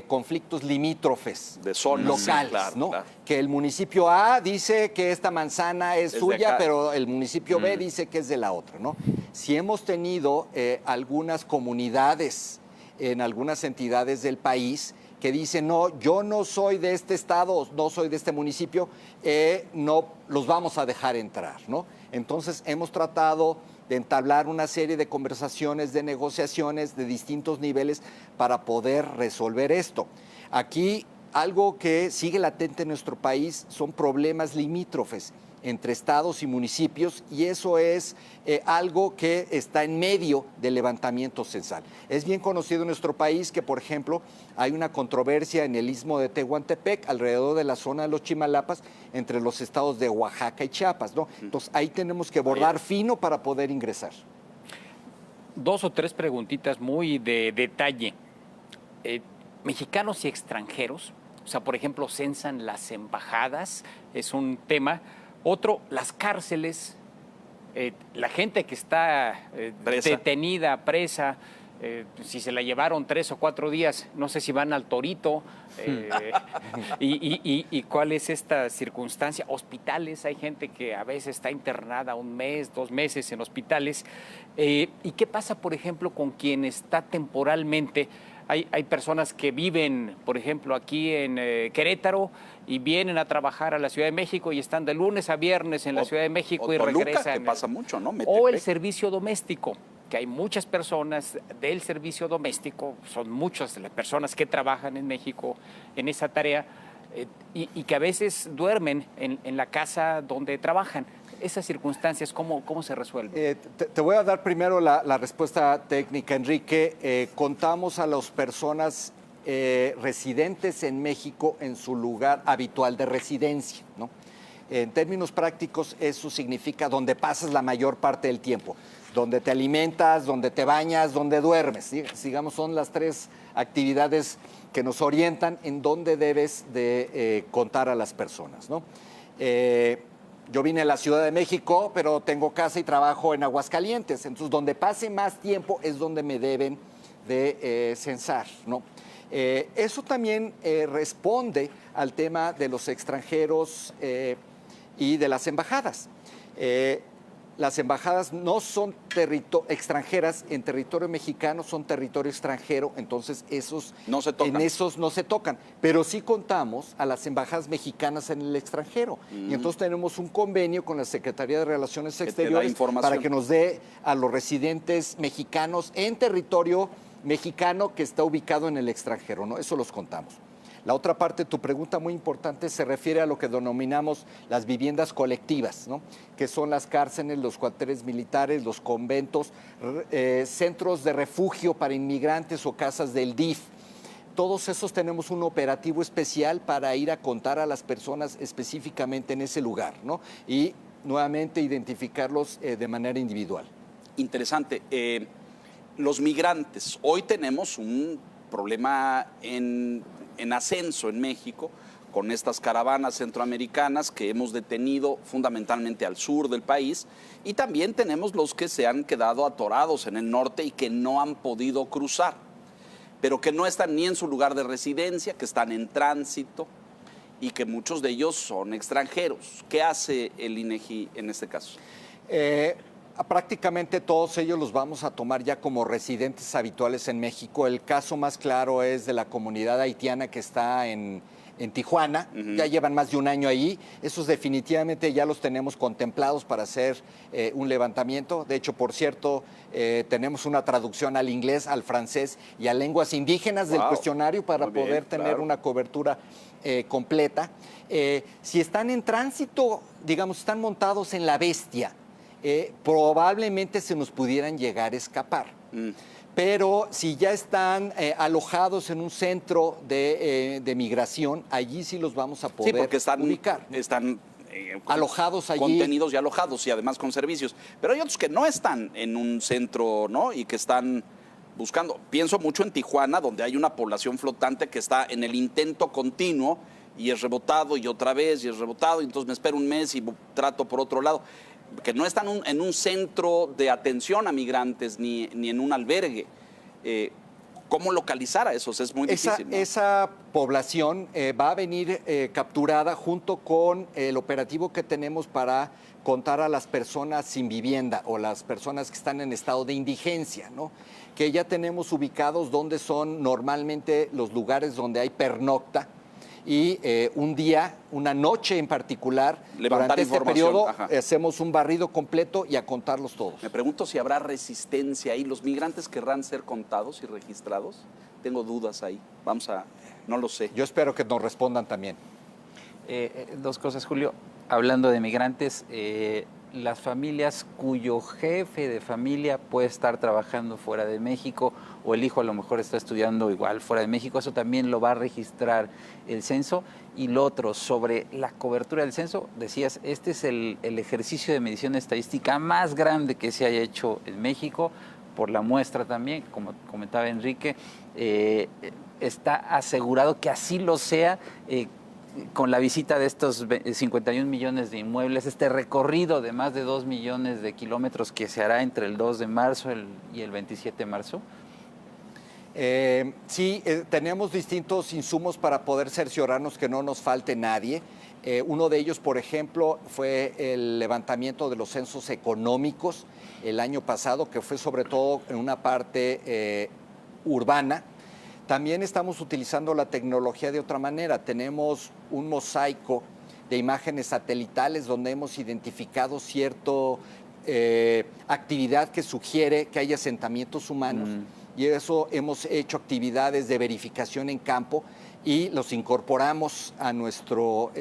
conflictos limítrofes De zonas, locales, sí, claro, ¿no? claro. Que el municipio A dice que esta manzana es de suya, acá. pero el municipio B dice que es de la otra, ¿no? Si hemos tenido algunas comunidades en algunas entidades del país que dicen, no, yo no soy de este estado, no soy de este municipio, no los vamos a dejar entrar, ¿no? Entonces hemos tratado de entablar una serie de conversaciones, de negociaciones de distintos niveles para poder resolver esto. Aquí algo que sigue latente en nuestro país son problemas limítrofes entre estados y municipios, y eso es algo que está en medio del levantamiento censal. Es bien conocido en nuestro país que, por ejemplo, hay una controversia en el istmo de Tehuantepec, alrededor de la zona de los Chimalapas, entre los estados de Oaxaca y Chiapas, ¿no? Entonces ahí tenemos que bordar fino para poder ingresar. 2 o 3 preguntitas muy de detalle. Mexicanos y extranjeros, o sea, por ejemplo, censan las embajadas, es un tema. Otro, las cárceles, la gente que está Presa. detenida, presa, si se la llevaron 3 o 4 días, no sé si van al Torito, y cuál es esta circunstancia. Hospitales, hay gente que a veces está internada 1 mes, 2 meses en hospitales. ¿Y qué pasa, por ejemplo, con quien está temporalmente? Hay personas que viven, por ejemplo, aquí en Querétaro y vienen a trabajar a la Ciudad de México y están de lunes a viernes en la Ciudad de México o y Toluca, regresan. que pasa mucho, ¿no? O el Metepec. servicio doméstico, que hay muchas personas del servicio doméstico, son muchas las personas que trabajan en México en esa tarea y que a veces duermen en la casa donde trabajan. Esas circunstancias, ¿cómo se resuelven? Te voy a dar primero la respuesta técnica, Enrique. Contamos a las personas residentes en México en su lugar habitual de residencia, ¿no? En términos prácticos, eso significa donde pasas la mayor parte del tiempo, donde te alimentas, donde te bañas, donde duermes. Digamos, son las 3 actividades que nos orientan en dónde debes de contar a las personas, ¿no? Yo vine a la Ciudad de México, pero tengo casa y trabajo en Aguascalientes. Entonces, donde pase más tiempo es donde me deben de censar, ¿no? Eso también responde al tema de los extranjeros y de las embajadas. Las embajadas no son extranjeras en territorio mexicano, son territorio extranjero, entonces esos No se tocan. en esos no se tocan, pero sí contamos a las embajadas mexicanas en el extranjero. Y entonces tenemos un convenio con la Secretaría de Relaciones te da Exteriores información. para que nos dé a los residentes mexicanos en territorio mexicano que está ubicado en el extranjero, ¿no? Eso los contamos. La otra parte de tu pregunta muy importante se refiere a lo que denominamos las viviendas colectivas, ¿no? Que son las cárceles, los cuarteles militares, los conventos, centros de refugio para inmigrantes o casas del DIF. Todos esos tenemos un operativo especial para ir a contar a las personas específicamente en ese lugar, ¿no? Y nuevamente identificarlos de manera individual. Interesante. Los migrantes, hoy tenemos un problema en ascenso en México con estas caravanas centroamericanas que hemos detenido fundamentalmente al sur del país, y también tenemos los que se han quedado atorados en el norte y que no han podido cruzar, pero que no están ni en su lugar de residencia, que están en tránsito y que muchos de ellos son extranjeros. ¿Qué hace el INEGI en este caso? Prácticamente todos ellos los vamos a tomar ya como residentes habituales en México. El caso más claro es de la comunidad haitiana que está en Tijuana. Ya llevan más de 1 año ahí. Esos definitivamente ya los tenemos contemplados para hacer un levantamiento. De hecho, por cierto, tenemos una traducción al inglés, al francés y a lenguas indígenas del cuestionario para Muy bien, poder tener claro. una cobertura completa. Si están en tránsito, digamos, están montados en la bestia, probablemente se nos pudieran llegar a escapar. Pero si ya están alojados en un centro de migración, allí sí los vamos a poder Sí, porque están ubicar. Alojados allí. Contenidos y alojados, y además con servicios. Pero hay otros que no están en un centro, ¿no? Y que están buscando. Pienso mucho en Tijuana, donde hay una población flotante que está en el intento continuo y es rebotado y otra vez y es rebotado, y entonces me espero 1 mes y trato por otro lado. que no están en un centro de atención a migrantes ni en un albergue. ¿Cómo localizar a esos? Es muy difícil, ¿no? Esa población va a venir capturada junto con el operativo que tenemos para contar a las personas sin vivienda o las personas que están en estado de indigencia, ¿no? Que ya tenemos ubicados donde son normalmente los lugares donde hay pernocta y un día, una noche en particular, Levantar durante este información, periodo ajá. hacemos un barrido completo y a contarlos todos. Me pregunto si habrá resistencia ahí. ¿Los migrantes querrán ser contados y registrados? Tengo dudas ahí. No lo sé. Yo espero que nos respondan también. Dos cosas, Julio. Hablando de migrantes, las familias cuyo jefe de familia puede estar trabajando fuera de México o el hijo a lo mejor está estudiando igual fuera de México, eso también lo va a registrar el censo. Y lo otro, sobre la cobertura del censo, decías, este es el ejercicio de medición estadística más grande que se haya hecho en México, por la muestra también, como comentaba Enrique, está asegurado que así lo sea, con la visita de estos 51 millones de inmuebles, este recorrido de más de 2 millones de kilómetros que se hará entre el 2 de marzo y el 27 de marzo? Sí, tenemos distintos insumos para poder cerciorarnos que no nos falte nadie. Uno de ellos, por ejemplo, fue el levantamiento de los censos económicos el año pasado, que fue sobre todo en una parte urbana. También estamos utilizando la tecnología de otra manera. Tenemos un mosaico de imágenes satelitales donde hemos identificado cierta actividad que sugiere que hay asentamientos humanos. Y eso hemos hecho actividades de verificación en campo y los incorporamos a nuestro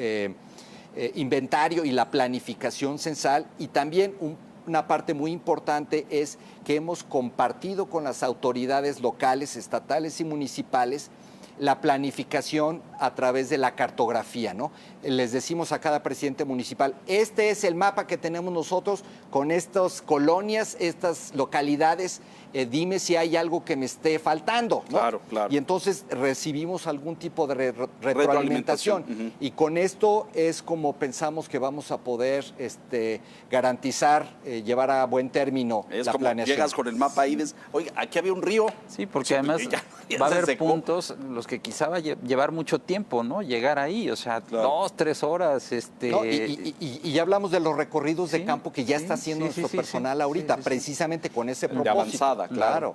inventario y la planificación censal. Y también una parte muy importante es que hemos compartido con las autoridades locales, estatales y municipales la planificación a través de la cartografía, ¿no? Les decimos a cada presidente municipal, este es el mapa que tenemos nosotros con estas colonias, estas localidades, dime si hay algo que me esté faltando, ¿no? Claro, claro. Y entonces recibimos algún tipo de retroalimentación. Ujú. Y con esto es como pensamos que vamos a poder garantizar, llevar a buen término Es la como planeación. llegas con el mapa y dices, oye, aquí había un río. Sí, porque además ya va a se haber secó. puntos los que quizá va a llevar mucho tiempo, ¿no? Llegar ahí, o sea, Claro. 2, 3 horas. No, y ya hablamos de los recorridos de Sí, campo que ya sí, está haciendo sí, sí, nuestro sí, personal sí, ahorita, sí, sí, sí. precisamente con ese De propósito. avanzada, claro.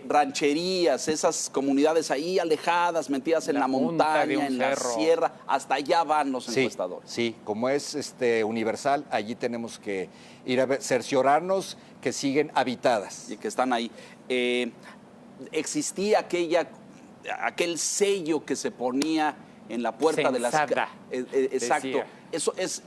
Rancherías, esas comunidades ahí alejadas, metidas en La la punta de montaña, un en la cerro. sierra, hasta allá van los Sí, encuestadores. sí, como es universal, allí tenemos que ir a cerciorarnos que siguen habitadas. Y que están ahí. Existía aquel sello que se ponía en la puerta de las Censada, exacto. decía.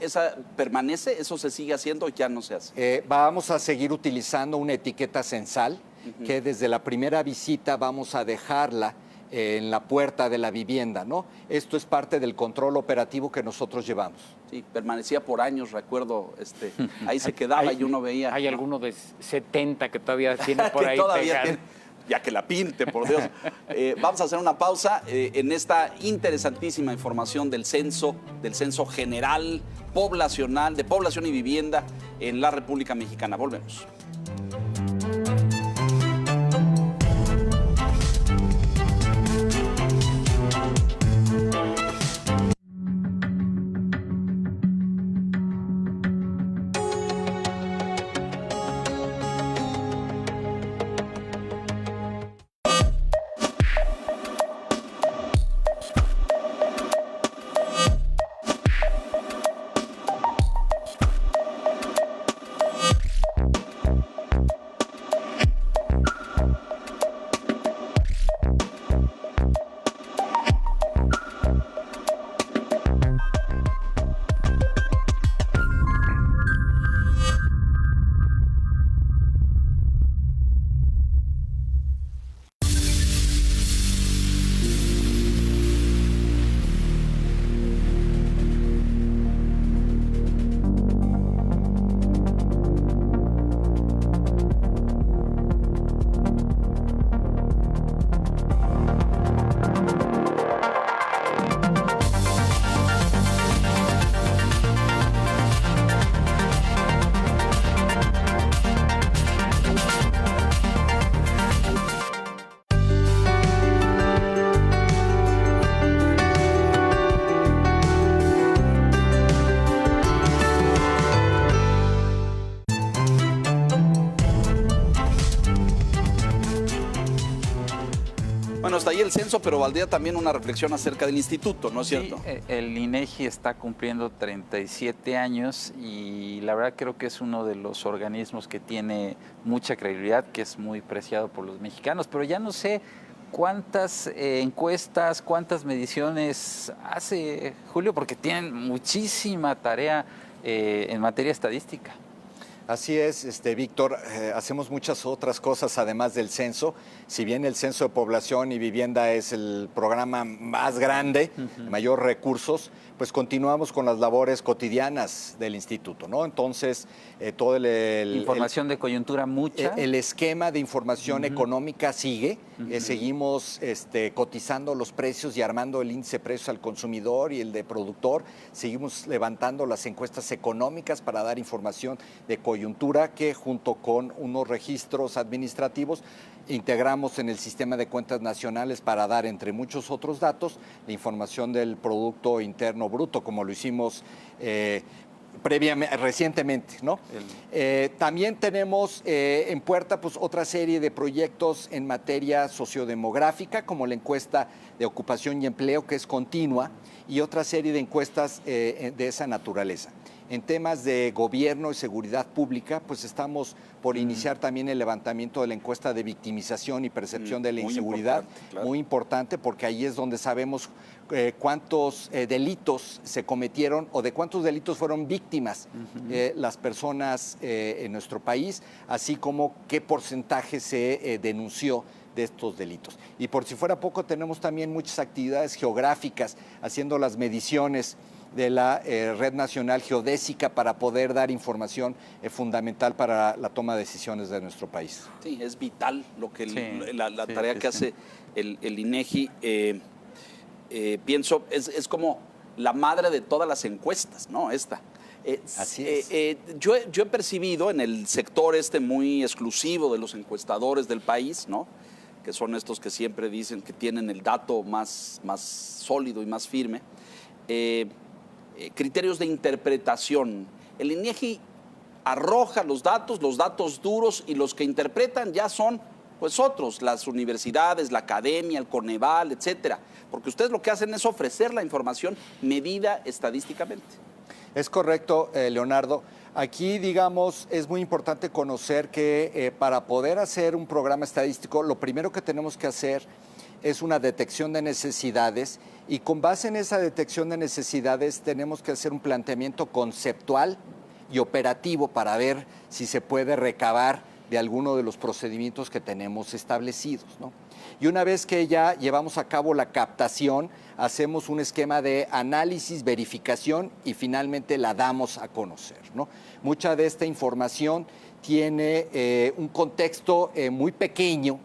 ¿Esa permanece? ¿Eso se sigue haciendo o ya no se hace? Vamos a seguir utilizando una etiqueta censal, que desde la primera visita vamos a dejarla en la puerta de la vivienda, ¿no? Esto es parte del control operativo que nosotros llevamos. Sí, permanecía por años, recuerdo. Ahí se quedaba y uno veía. Hay ¿no? alguno de 70 que todavía tiene por Que ahí todavía pegado. tiene, ya que la pinte, por Dios. Vamos a hacer una pausa en esta interesantísima información del censo general, poblacional, de población y vivienda en la República Mexicana. Volvemos. Bueno, hasta ahí el censo, pero valdría también una reflexión acerca del instituto, ¿no es cierto? Sí, el INEGI está cumpliendo 37 años y la verdad creo que es uno de los organismos que tiene mucha credibilidad, que es muy preciado por los mexicanos, pero ya no sé cuántas encuestas, cuántas mediciones hace, Julio, porque tienen muchísima tarea en materia estadística. Así es, Víctor, hacemos muchas otras cosas además del censo. Si bien el censo de población y vivienda es el programa más grande, mayor recursos, pues continuamos con las labores cotidianas del instituto, ¿no? Entonces, todo información de coyuntura mucha. El esquema de información económica sigue. Seguimos cotizando los precios y armando el índice de precios al consumidor y el de productor. Seguimos levantando las encuestas económicas para dar información de coyuntura que junto con unos registros administrativos integramos en el sistema de cuentas nacionales para dar, entre muchos otros datos, la información del Producto Interno Bruto, como lo hicimos recientemente, ¿no? También tenemos en puerta pues otra serie de proyectos en materia sociodemográfica, como la encuesta de ocupación y empleo, que es continua, y otra serie de encuestas de esa naturaleza. En temas de gobierno y seguridad pública, pues estamos por iniciar también el levantamiento de la encuesta de victimización y percepción de la inseguridad, claro. Muy importante, porque ahí es donde sabemos cuántos delitos se cometieron o de cuántos delitos fueron víctimas las personas en nuestro país, así como qué porcentaje se denunció de estos delitos. Y por si fuera poco, tenemos también muchas actividades geográficas, haciendo las mediciones de la Red Nacional Geodésica para poder dar información fundamental para la toma de decisiones de nuestro país. Sí, es vital lo que la sí, tarea sí, que hace el INEGI. Pienso, es como la madre de todas las encuestas, ¿no? Así es. Yo he percibido en el sector muy exclusivo de los encuestadores del país, ¿no? Que son estos que siempre dicen que tienen el dato más sólido y más firme, criterios de interpretación. El INEGI arroja los datos duros, y los que interpretan ya son pues otros, las universidades, la academia, el Coneval, etcétera, porque ustedes lo que hacen es ofrecer la información medida estadísticamente. Es correcto, Leonardo. Aquí, digamos, es muy importante conocer que para poder hacer un programa estadístico, lo primero que tenemos que hacer es una detección de necesidades, y con base en esa detección de necesidades tenemos que hacer un planteamiento conceptual y operativo para ver si se puede recabar de alguno de los procedimientos que tenemos establecidos, ¿no? Y una vez que ya llevamos a cabo la captación, hacemos un esquema de análisis, verificación y finalmente la damos a conocer, ¿no? Mucha de esta información tiene un contexto muy pequeño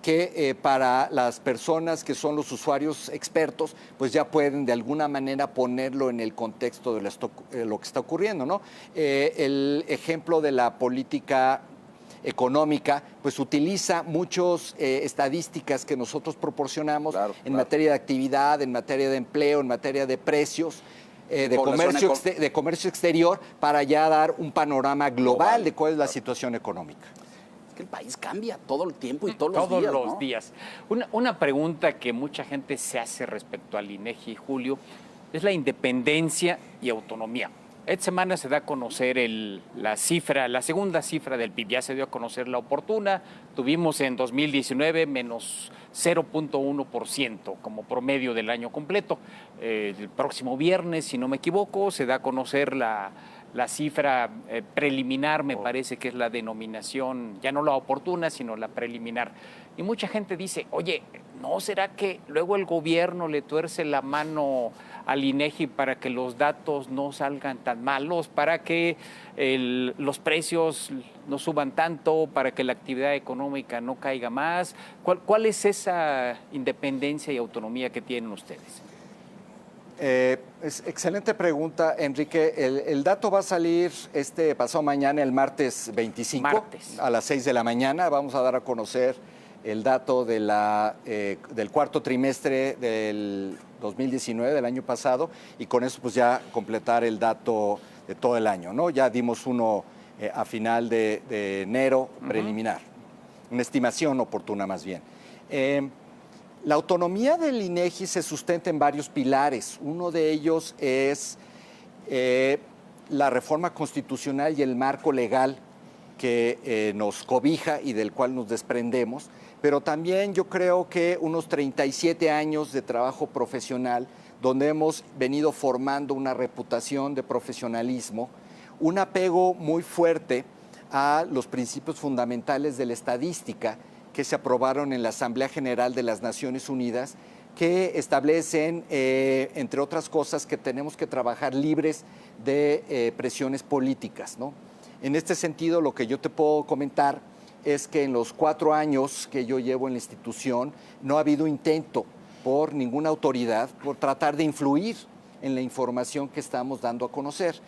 que para las personas que son los usuarios expertos, pues ya pueden de alguna manera ponerlo en el contexto de lo que está ocurriendo, ¿no? El ejemplo de la política económica, pues utiliza muchas estadísticas que nosotros proporcionamos en materia de actividad, en materia de empleo, en materia de precios, de comercio exterior, para ya dar un panorama global de cuál es la situación económica. Es que el país cambia todo el tiempo y todos los días. Una pregunta que mucha gente se hace respecto al INEGI, Julio, es la independencia y autonomía. Esta semana se da a conocer la segunda cifra del PIB. Ya se dio a conocer la oportuna. Tuvimos en 2019 menos 0.1% como promedio del año completo. El próximo viernes, si no me equivoco, se da a conocer la cifra preliminar, me parece que es la denominación, ya no la oportuna, sino la preliminar. Y mucha gente dice, oye, ¿no será que luego el gobierno le tuerce la mano al INEGI para que los datos no salgan tan malos, para que los precios no suban tanto, para que la actividad económica no caiga más? ¿Cuál es esa independencia y autonomía que tienen ustedes? Es excelente pregunta, Enrique. El dato va a salir pasado mañana, el martes 25, a las 6 de la mañana. Vamos a dar a conocer el dato del cuarto trimestre del 2019, del año pasado, y con eso pues ya completar el dato de todo el año, ¿no? Ya dimos uno a final de enero preliminar, una estimación oportuna más bien. La autonomía del INEGI se sustenta en varios pilares. Uno de ellos es la reforma constitucional y el marco legal que nos cobija y del cual nos desprendemos, pero también yo creo que unos 37 años de trabajo profesional donde hemos venido formando una reputación de profesionalismo, un apego muy fuerte a los principios fundamentales de la estadística que se aprobaron en la Asamblea General de las Naciones Unidas, que establecen, entre otras cosas, que tenemos que trabajar libres de presiones políticas, ¿no? En este sentido, lo que yo te puedo comentar es que en los 4 años que yo llevo en la institución no ha habido intento por ninguna autoridad por tratar de influir en la información que estamos dando a conocer.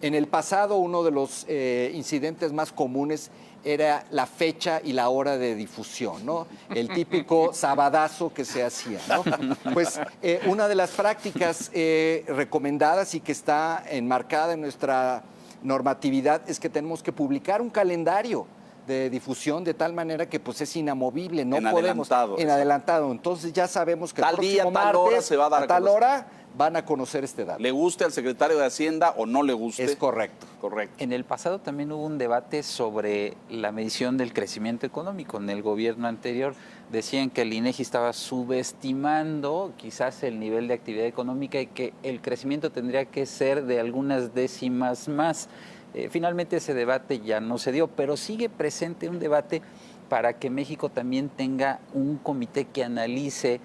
En el pasado, uno de los incidentes más comunes era la fecha y la hora de difusión, ¿no? El típico sabadazo que se hacía, ¿no? Pues una de las prácticas recomendadas y que está enmarcada en nuestra normatividad es que tenemos que publicar un calendario de difusión de tal manera que pues es inamovible, no podemos en adelantado. Entonces ya sabemos que tal el día, próximo tal hora martes, se va a dar a tal hora van a conocer este dato. ¿Le guste al secretario de Hacienda o no le guste? Es correcto. Correcto. En el pasado también hubo un debate sobre la medición del crecimiento económico. En el gobierno anterior decían que el INEGI estaba subestimando quizás el nivel de actividad económica y que el crecimiento tendría que ser de algunas décimas más. Finalmente ese debate ya no se dio, pero sigue presente un debate para que México también tenga un comité que analice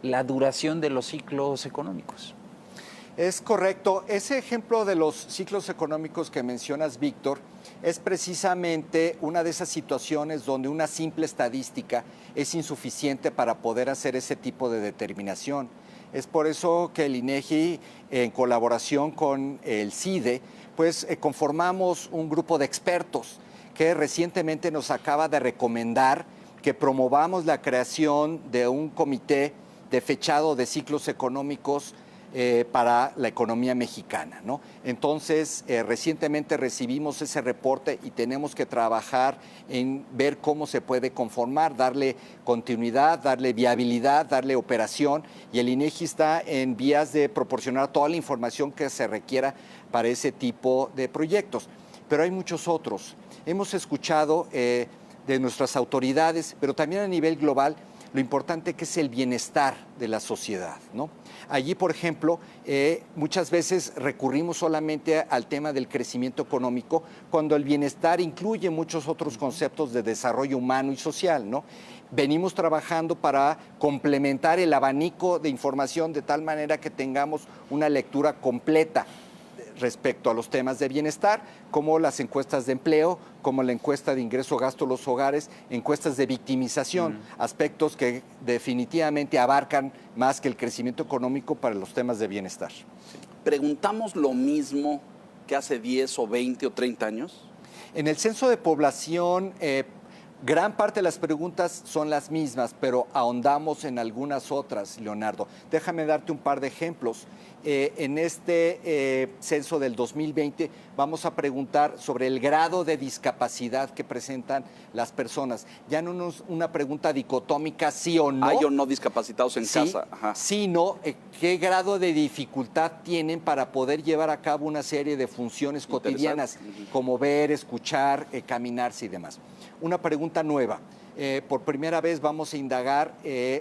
la duración de los ciclos económicos. Es correcto. Ese ejemplo de los ciclos económicos que mencionas, Víctor, es precisamente una de esas situaciones donde una simple estadística es insuficiente para poder hacer ese tipo de determinación. Es por eso que el INEGI, en colaboración con el CIDE, pues conformamos un grupo de expertos que recientemente nos acaba de recomendar que promovamos la creación de un comité de fechado de ciclos económicos para la economía mexicana, ¿no? Entonces, recientemente recibimos ese reporte y tenemos que trabajar en ver cómo se puede conformar, darle continuidad, darle viabilidad, darle operación, y el INEGI está en vías de proporcionar toda la información que se requiera para ese tipo de proyectos. Pero hay muchos otros. Hemos escuchado de nuestras autoridades, pero también a nivel global, lo importante que es el bienestar de la sociedad, ¿no? Allí, por ejemplo, muchas veces recurrimos solamente al tema del crecimiento económico, cuando el bienestar incluye muchos otros conceptos de desarrollo humano y social, ¿no? Venimos trabajando para complementar el abanico de información de tal manera que tengamos una lectura completa respecto a los temas de bienestar, como las encuestas de empleo, como la encuesta de ingreso-gasto de los hogares, encuestas de victimización, aspectos que definitivamente abarcan más que el crecimiento económico para los temas de bienestar. ¿Preguntamos lo mismo que hace 10 o 20 o 30 años? En el censo de población, gran parte de las preguntas son las mismas, pero ahondamos en algunas otras, Leonardo. Déjame darte un par de ejemplos. En este censo del 2020 vamos a preguntar sobre el grado de discapacidad que presentan las personas. Ya no es una pregunta dicotómica, sí o no. ¿Hay o no discapacitados en casa? Ajá. Sino qué grado de dificultad tienen para poder llevar a cabo una serie de funciones cotidianas, como ver, escuchar, caminarse y demás. Una pregunta nueva. Por primera vez vamos a indagar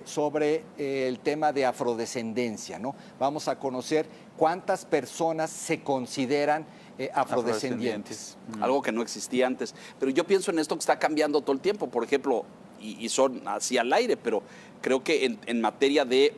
sobre el tema de afrodescendencia, ¿no? Vamos a conocer cuántas personas se consideran afrodescendientes. Algo que no existía antes. Pero yo pienso en esto que está cambiando todo el tiempo. Por ejemplo, y son así al aire, pero creo que en materia de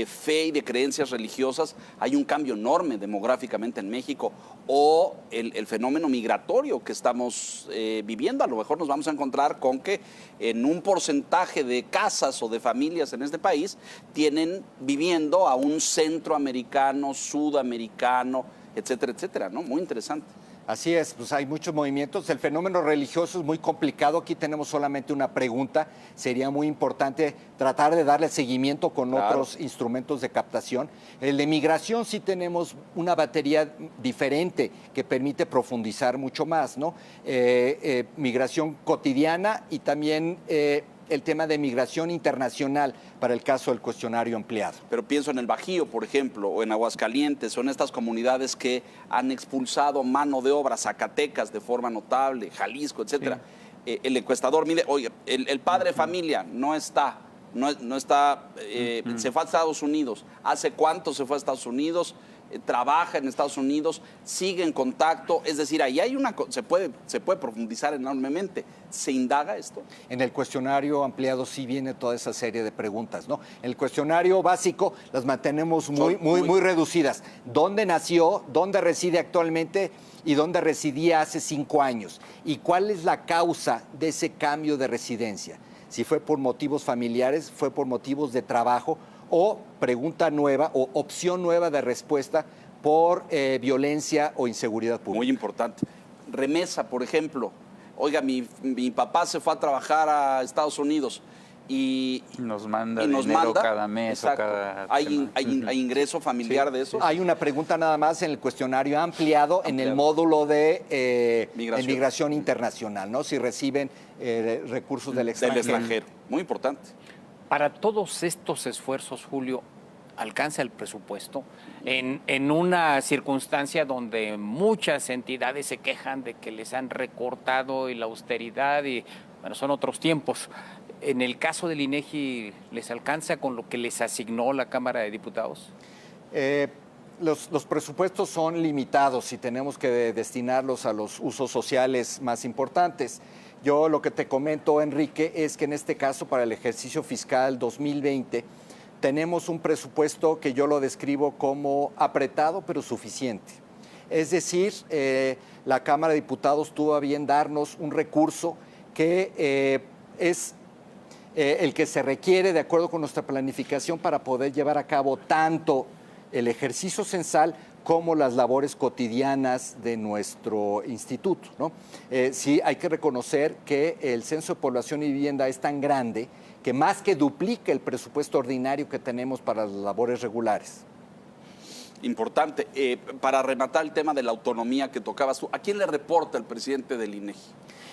fe y de creencias religiosas hay un cambio enorme demográficamente en México, o el fenómeno migratorio que estamos viviendo. A lo mejor nos vamos a encontrar con que en un porcentaje de casas o de familias en este país tienen viviendo a un centroamericano, sudamericano, etcétera, etcétera, ¿no? Muy interesante. Así es, pues hay muchos movimientos. El fenómeno religioso es muy complicado. Aquí tenemos solamente una pregunta. Sería muy importante tratar de darle seguimiento con otros instrumentos de captación. El de migración sí tenemos una batería diferente que permite profundizar mucho más, ¿no? Migración cotidiana y también el tema de migración internacional para el caso del cuestionario ampliado. Pero pienso en el Bajío, por ejemplo, o en Aguascalientes, o en estas comunidades que han expulsado mano de obra, Zacatecas de forma notable, Jalisco, etcétera. El encuestador mide, oye, el padre de familia no está, se fue a Estados Unidos. ¿Hace cuánto se fue a Estados Unidos? Trabaja en Estados Unidos, sigue en contacto, es decir, ahí hay se puede profundizar enormemente. ¿Se indaga esto? En el cuestionario ampliado sí viene toda esa serie de preguntas, ¿no? En el cuestionario básico las mantenemos muy reducidas. ¿Dónde nació? ¿Dónde reside actualmente? ¿Y dónde residía hace 5 años? ¿Y cuál es la causa de ese cambio de residencia? Si fue por motivos familiares, fue por motivos de trabajo, o pregunta nueva o opción nueva de respuesta por violencia o inseguridad pública. Muy importante. Remesa, por ejemplo. Oiga, mi papá se fue a trabajar a Estados Unidos y nos manda dinero cada mes. Exacto. O cada ¿Hay ingreso familiar de eso? Hay una pregunta nada más en el cuestionario ampliado. En el módulo de migración internacional, ¿no? Si reciben recursos del extranjero. Muy importante. Para todos estos esfuerzos, Julio, ¿alcanza el presupuesto? En una circunstancia donde muchas entidades se quejan de que les han recortado y la austeridad, y bueno, son otros tiempos. En el caso del INEGI, ¿les alcanza con lo que les asignó la Cámara de Diputados? Los presupuestos son limitados y tenemos que destinarlos a los usos sociales más importantes. Yo lo que te comento, Enrique, es que en este caso para el ejercicio fiscal 2020 tenemos un presupuesto que yo lo describo como apretado pero suficiente. Es decir, la Cámara de Diputados tuvo a bien darnos un recurso que es el que se requiere de acuerdo con nuestra planificación para poder llevar a cabo tanto el ejercicio censal como las labores cotidianas de nuestro instituto, ¿no? Sí, hay que reconocer que el Censo de Población y Vivienda es tan grande que más que duplica el presupuesto ordinario que tenemos para las labores regulares. Importante. Para rematar el tema de la autonomía que tocabas tú, ¿a quién le reporta el presidente del INEGI?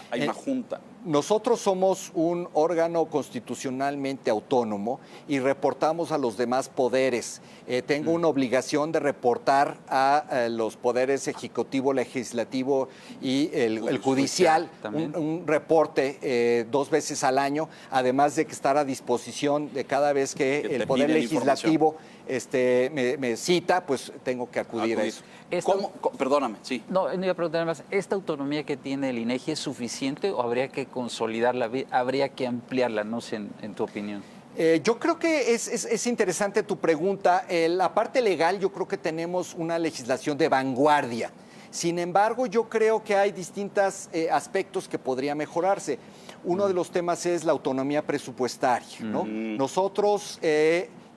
Hay una junta. Nosotros somos un órgano constitucionalmente autónomo y reportamos a los demás poderes. Tengo una obligación de reportar a los poderes ejecutivo, legislativo y el judicial, un reporte 2 veces al año, además de que estar a disposición de cada vez que el poder legislativo me cita, pues tengo que acudir a eso. Perdóname, sí. No iba a preguntar más, ¿esta autonomía que tiene el INEGI es suficiente o habría que consolidarla, habría que ampliarla, no sé, en tu opinión? Yo creo que es interesante tu pregunta. La parte legal, yo creo que tenemos una legislación de vanguardia. Sin embargo, yo creo que hay distintos aspectos que podría mejorarse. Uno de los temas es la autonomía presupuestaria, ¿no? Nosotros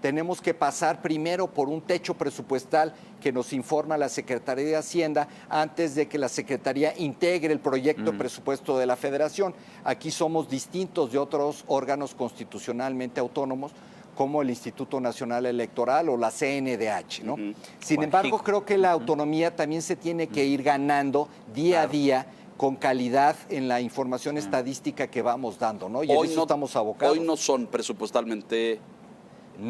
tenemos que pasar primero por un techo presupuestal que nos informa la Secretaría de Hacienda antes de que la Secretaría integre el proyecto de presupuesto de la Federación. Aquí somos distintos de otros órganos constitucionalmente autónomos como el Instituto Nacional Electoral o la CNDH, ¿no? Sin embargo, creo que la autonomía también se tiene que ir ganando día a día con calidad en la información estadística que vamos dando, ¿no? Y en eso estamos abocados. Hoy no son presupuestalmente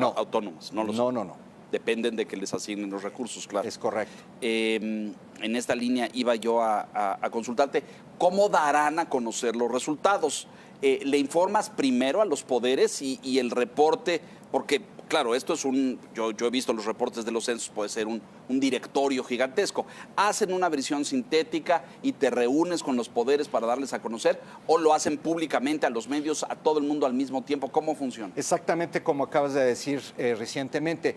autónomos, no lo son. No. Dependen de que les asignen los recursos, claro. Es correcto. En esta línea iba yo a consultarte, ¿cómo darán a conocer los resultados? ¿Le informas primero a los poderes y el reporte? Porque, claro, esto es yo he visto los reportes de los censos, puede ser un directorio gigantesco. ¿Hacen una versión sintética y te reúnes con los poderes para darles a conocer? ¿O lo hacen públicamente a los medios, a todo el mundo al mismo tiempo? ¿Cómo funciona? Exactamente como acabas de decir recientemente.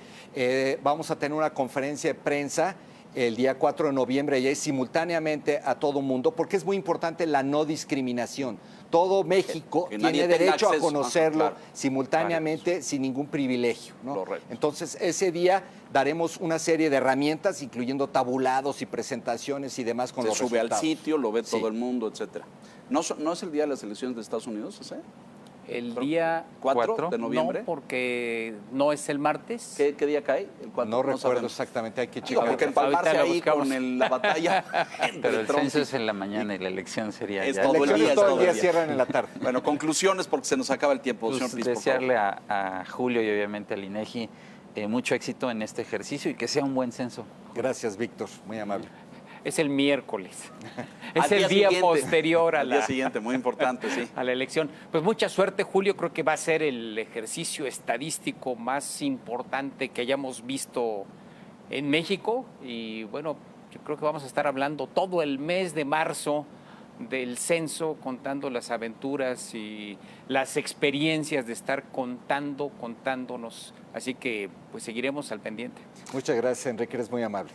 Vamos a tener una conferencia de prensa el día 4 de noviembre y es simultáneamente a todo mundo, porque es muy importante la no discriminación. Todo México tiene derecho a conocerlo simultáneamente sin ningún privilegio, ¿no? Correcto. Entonces, ese día daremos una serie de herramientas, incluyendo tabulados y presentaciones y demás con los resultados. Se sube al sitio, lo ve todo el mundo, etcétera. ¿No es el día de las elecciones de Estados Unidos ese? El día 4 de noviembre. No, porque no es el martes. ¿Qué día cae? El 4, No recuerdo sabemos. exactamente, hay que Digo, checar. porque empalmarse Ahorita lo ahí buscamos. con la batalla entre Pero el Trump censo y- es en la mañana y la elección sería Es ya. todo el Elecciones día, todo todo el el día día. cierran en la tarde. Bueno, conclusiones porque se nos acaba el tiempo, Pues, señor Piz, por favor. desearle a Julio y obviamente al INEGI mucho éxito en este ejercicio y que sea un buen censo. Gracias, Víctor, muy amable. Es el miércoles. Al Es el día siguiente. posterior a Al día la, siguiente, muy importante, sí. a la elección. Pues mucha suerte, Julio. Creo que va a ser el ejercicio estadístico más importante que hayamos visto en México. Y bueno, yo creo que vamos a estar hablando todo el mes de marzo del censo, contando las aventuras y las experiencias de estar contándonos. Así que pues seguiremos al pendiente. Muchas gracias, Enrique, eres muy amable.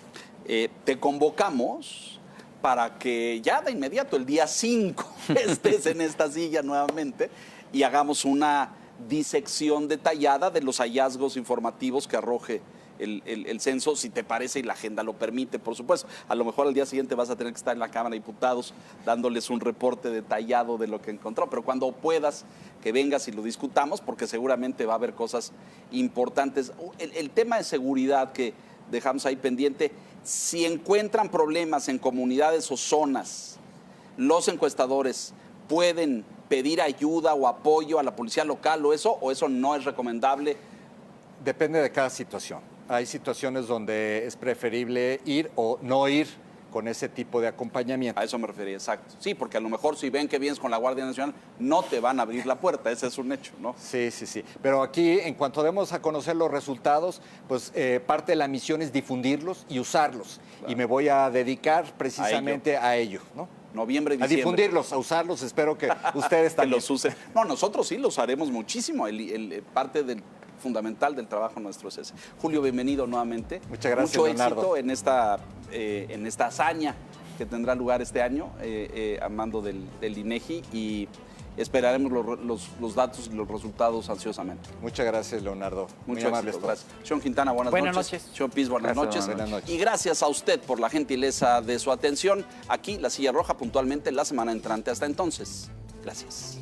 Te convocamos para que ya de inmediato, el día 5, estés en esta silla nuevamente y hagamos una disección detallada de los hallazgos informativos que arroje el censo, si te parece y la agenda lo permite, por supuesto. A lo mejor al día siguiente vas a tener que estar en la Cámara de Diputados dándoles un reporte detallado de lo que encontró, pero cuando puedas que vengas y lo discutamos, porque seguramente va a haber cosas importantes. El tema de seguridad que dejamos ahí pendiente, si encuentran problemas en comunidades o zonas, los encuestadores pueden pedir ayuda o apoyo a la policía local o eso no es recomendable. Depende de cada situación. Hay situaciones donde es preferible ir o no ir con ese tipo de acompañamiento. A eso me refería, exacto. Sí, porque a lo mejor si ven que vienes con la Guardia Nacional, no te van a abrir la puerta, ese es un hecho, ¿no? Sí, sí, sí. Pero aquí, en cuanto demos a conocer los resultados, pues parte de la misión es difundirlos y usarlos. Claro. Y me voy a dedicar precisamente a ello, ¿no? Noviembre y A diciembre. difundirlos, a usarlos. Espero que ustedes Que también. los usen. No, nosotros sí los haremos muchísimo. Parte del fundamental del trabajo nuestro es ese. Julio, bienvenido nuevamente. Muchas gracias, Mucho Leonardo. éxito en esta hazaña que tendrá lugar este año a mando del INEGI y esperaremos los datos y los resultados ansiosamente. Muchas gracias, Leonardo. Muy Muchas amables gracias. todos. Sean Quintana, buenas noches. Sean Piz, buenas Gracias, noches. buenas noches. Y gracias a usted por la gentileza de su atención. Aquí, La Silla Roja, puntualmente la semana entrante. Hasta entonces, gracias.